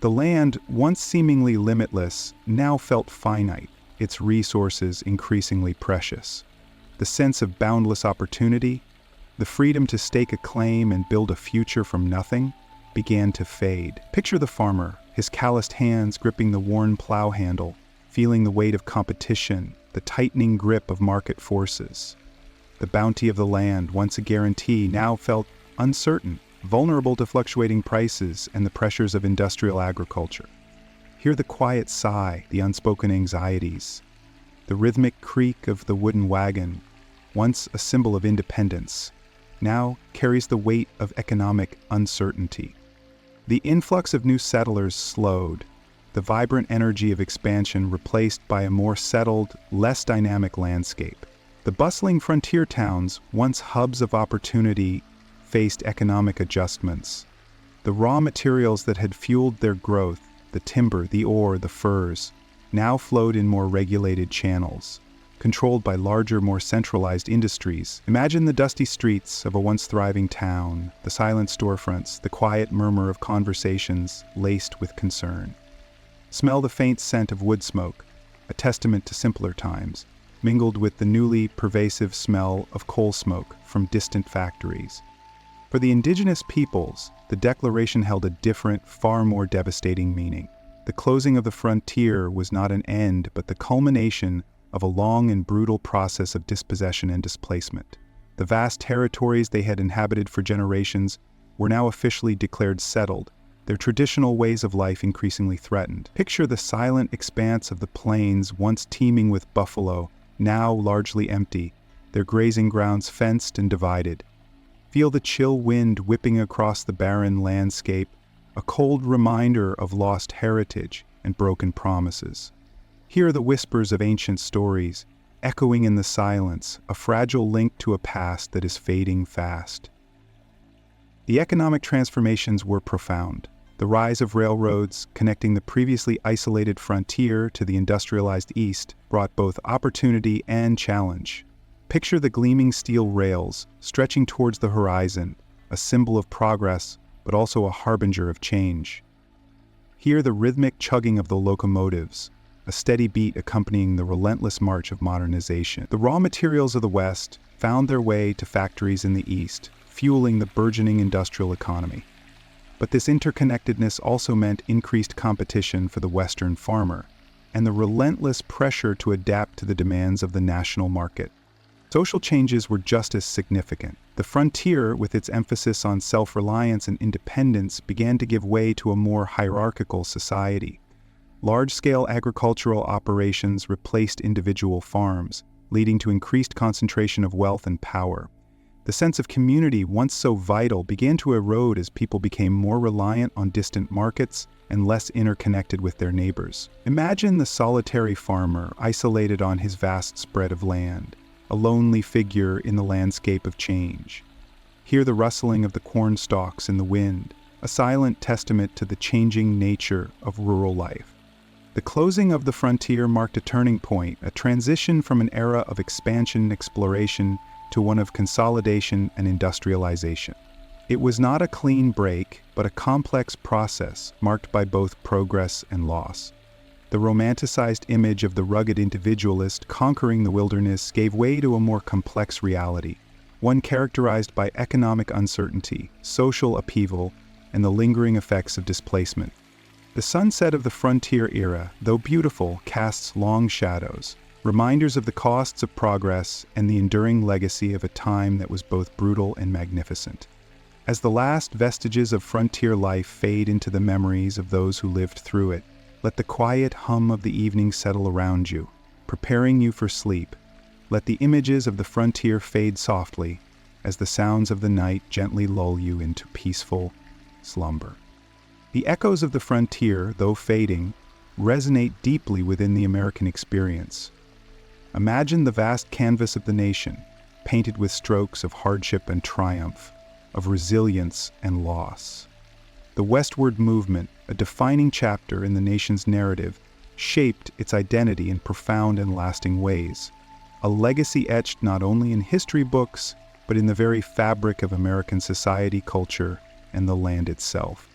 The land, once seemingly limitless, now felt finite, its resources increasingly precious. The sense of boundless opportunity, the freedom to stake a claim and build a future from nothing, began to fade. Picture the farmer, his calloused hands gripping the worn plow handle, feeling the weight of competition, the tightening grip of market forces. The bounty of the land, once a guarantee, now felt uncertain, vulnerable to fluctuating prices and the pressures of industrial agriculture. Hear the quiet sigh, the unspoken anxieties. The rhythmic creak of the wooden wagon, once a symbol of independence, now carries the weight of economic uncertainty. The influx of new settlers slowed, the vibrant energy of expansion replaced by a more settled, less dynamic landscape. The bustling frontier towns, once hubs of opportunity, faced economic adjustments. The raw materials that had fueled their growth, the timber, the ore, the furs, now flowed in more regulated channels, controlled by larger, more centralized industries. Imagine the dusty streets of a once thriving town, the silent storefronts, the quiet murmur of conversations laced with concern. Smell the faint scent of wood smoke, a testament to simpler times, mingled with the newly pervasive smell of coal smoke from distant factories. For the indigenous peoples, the declaration held a different, far more devastating meaning. The closing of the frontier was not an end, but the culmination of a long and brutal process of dispossession and displacement. The vast territories they had inhabited for generations were now officially declared settled, their traditional ways of life increasingly threatened. Picture the silent expanse of the plains once teeming with buffalo, now largely empty, their grazing grounds fenced and divided. Feel the chill wind whipping across the barren landscape, a cold reminder of lost heritage and broken promises. Hear the whispers of ancient stories, echoing in the silence, a fragile link to a past that is fading fast. The economic transformations were profound. The rise of railroads, connecting the previously isolated frontier to the industrialized East, brought both opportunity and challenge. Picture the gleaming steel rails, stretching towards the horizon, a symbol of progress, but also a harbinger of change. Hear the rhythmic chugging of the locomotives, a steady beat accompanying the relentless march of modernization. The raw materials of the West found their way to factories in the East, fueling the burgeoning industrial economy. But this interconnectedness also meant increased competition for the Western farmer, and the relentless pressure to adapt to the demands of the national market. Social changes were just as significant. The frontier, with its emphasis on self-reliance and independence, began to give way to a more hierarchical society. Large-scale agricultural operations replaced individual farms, leading to increased concentration of wealth and power. The sense of community, once so vital, began to erode as people became more reliant on distant markets and less interconnected with their neighbors. Imagine the solitary farmer isolated on his vast spread of land, a lonely figure in the landscape of change. Hear the rustling of the corn stalks in the wind, a silent testament to the changing nature of rural life. The closing of the frontier marked a turning point, a transition from an era of expansion and exploration to one of consolidation and industrialization. It was not a clean break, but a complex process marked by both progress and loss. The romanticized image of the rugged individualist conquering the wilderness gave way to a more complex reality, one characterized by economic uncertainty, social upheaval, and the lingering effects of displacement. The sunset of the frontier era, though beautiful, casts long shadows. reminders of the costs of progress and the enduring legacy of a time that was both brutal and magnificent. As the last vestiges of frontier life fade into the memories of those who lived through it, let the quiet hum of the evening settle around you, preparing you for sleep. Let the images of the frontier fade softly as the sounds of the night gently lull you into peaceful slumber. The echoes of the frontier, though fading, resonate deeply within the American experience. Imagine the vast canvas of the nation, painted with strokes of hardship and triumph, of resilience and loss. The westward movement, a defining chapter in the nation's narrative, shaped its identity in profound and lasting ways, a legacy etched not only in history books, but in the very fabric of American society, culture, and the land itself.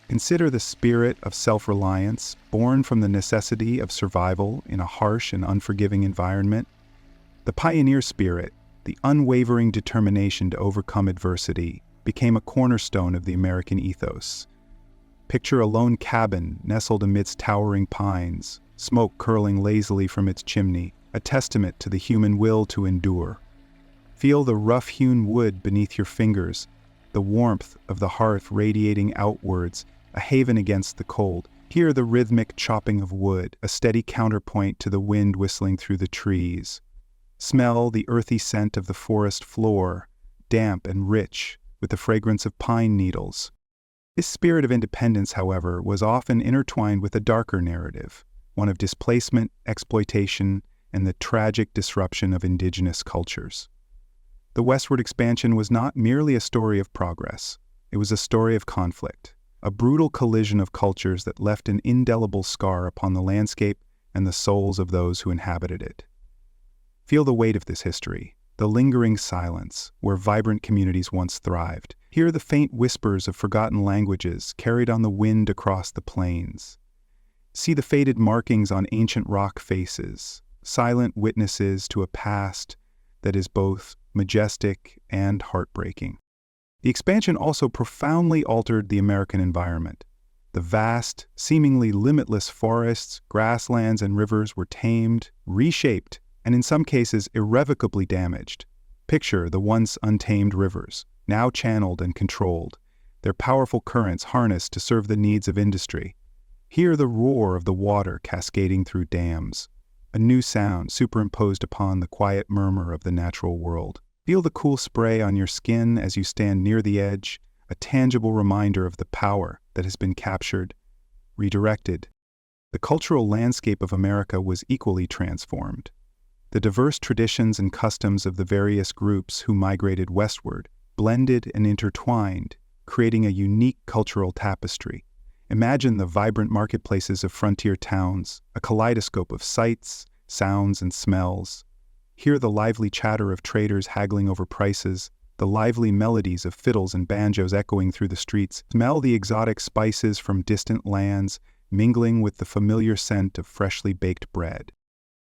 Consider the spirit of self-reliance, born from the necessity of survival in a harsh and unforgiving environment. The pioneer spirit, the unwavering determination to overcome adversity, became a cornerstone of the American ethos. Picture a lone cabin nestled amidst towering pines, smoke curling lazily from its chimney, a testament to the human will to endure. Feel the rough-hewn wood beneath your fingers, the warmth of the hearth radiating outwards, a haven against the cold. Hear the rhythmic chopping of wood, a steady counterpoint to the wind whistling through the trees. Smell the earthy scent of the forest floor, damp and rich, with the fragrance of pine needles. This spirit of independence, however, was often intertwined with a darker narrative, one of displacement, exploitation, and the tragic disruption of indigenous cultures. The westward expansion was not merely a story of progress. It was a story of conflict, a brutal collision of cultures that left an indelible scar upon the landscape and the souls of those who inhabited it. Feel the weight of this history, the lingering silence where vibrant communities once thrived. Hear the faint whispers of forgotten languages carried on the wind across the plains. See the faded markings on ancient rock faces, silent witnesses to a past that is both majestic and heartbreaking. The expansion also profoundly altered the American environment. The vast, seemingly limitless forests, grasslands, and rivers were tamed, reshaped, and in some cases irrevocably damaged. Picture the once untamed rivers, now channeled and controlled, their powerful currents harnessed to serve the needs of industry. Hear the roar of the water cascading through dams, a new sound superimposed upon the quiet murmur of the natural world. Feel the cool spray on your skin as you stand near the edge, a tangible reminder of the power that has been captured, redirected. The cultural landscape of America was equally transformed. The diverse traditions and customs of the various groups who migrated westward blended and intertwined, creating a unique cultural tapestry. Imagine the vibrant marketplaces of frontier towns, a kaleidoscope of sights, sounds, and smells. Hear the lively chatter of traders haggling over prices, the lively melodies of fiddles and banjos echoing through the streets. Smell the exotic spices from distant lands, mingling with the familiar scent of freshly baked bread.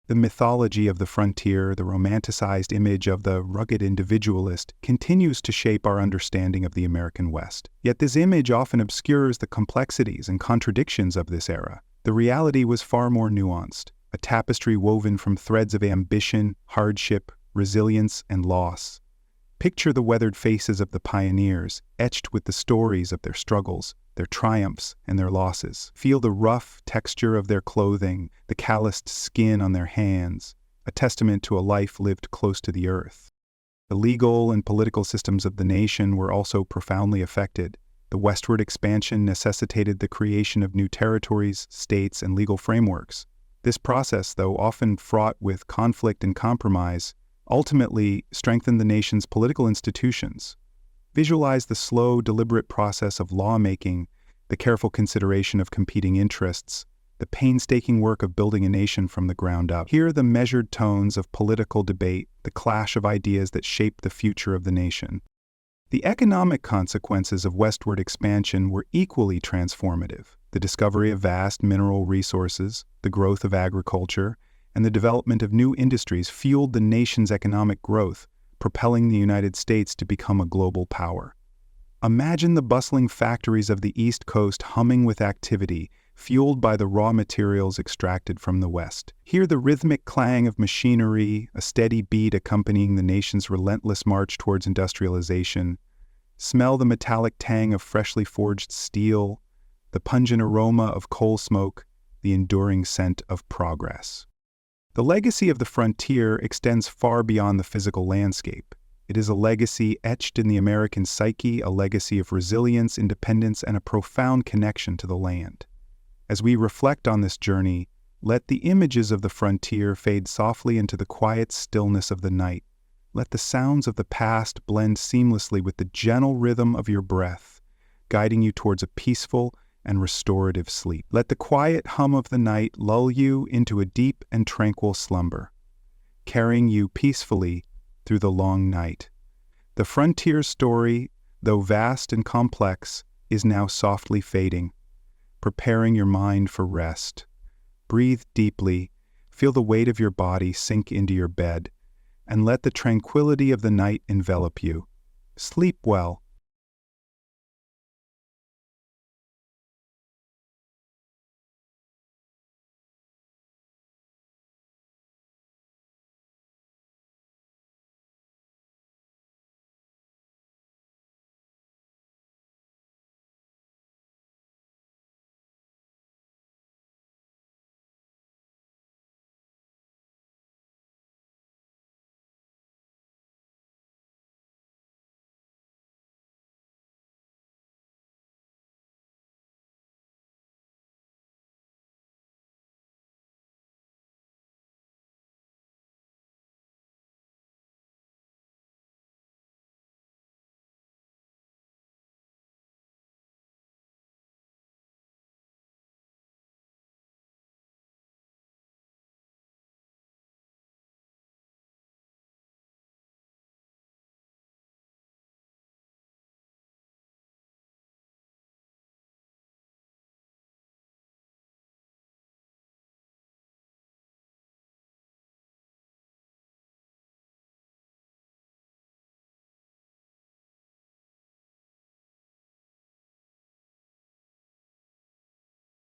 The mythology of the frontier, the romanticized image of the rugged individualist, continues to shape our understanding of the American West. Yet this image often obscures the complexities and contradictions of this era. The reality was far more nuanced, a tapestry woven from threads of ambition, hardship, resilience, and loss. Picture the weathered faces of the pioneers, etched with the stories of their struggles, their triumphs, and their losses. Feel the rough texture of their clothing, the calloused skin on their hands, a testament to a life lived close to the earth. The legal and political systems of the nation were also profoundly affected. The westward expansion necessitated the creation of new territories, states, and legal frameworks. This process, though often fraught with conflict and compromise, ultimately strengthened the nation's political institutions. Visualize the slow, deliberate process of lawmaking, the careful consideration of competing interests, the painstaking work of building a nation from the ground up. Hear the measured tones of political debate, the clash of ideas that shape the future of the nation. The economic consequences of westward expansion were equally transformative. The discovery of vast mineral resources, the growth of agriculture, and the development of new industries fueled the nation's economic growth, propelling the United States to become a global power. Imagine the bustling factories of the East Coast humming with activity, fueled by the raw materials extracted from the West. Hear the rhythmic clang of machinery, a steady beat accompanying the nation's relentless march towards industrialization. Smell the metallic tang of freshly forged steel, the pungent aroma of coal smoke, the enduring scent of progress. The legacy of the frontier extends far beyond the physical landscape. It is a legacy etched in the American psyche, a legacy of resilience, independence, and a profound connection to the land. As we reflect on this journey, let the images of the frontier fade softly into the quiet stillness of the night. Let the sounds of the past blend seamlessly with the gentle rhythm of your breath, guiding you towards a peaceful and restorative sleep. Let the quiet hum of the night lull you into a deep and tranquil slumber, carrying you peacefully through the long night. The frontier story, though vast and complex, is now softly fading, preparing your mind for rest. Breathe deeply, feel the weight of your body sink into your bed, and let the tranquility of the night envelop you. Sleep well,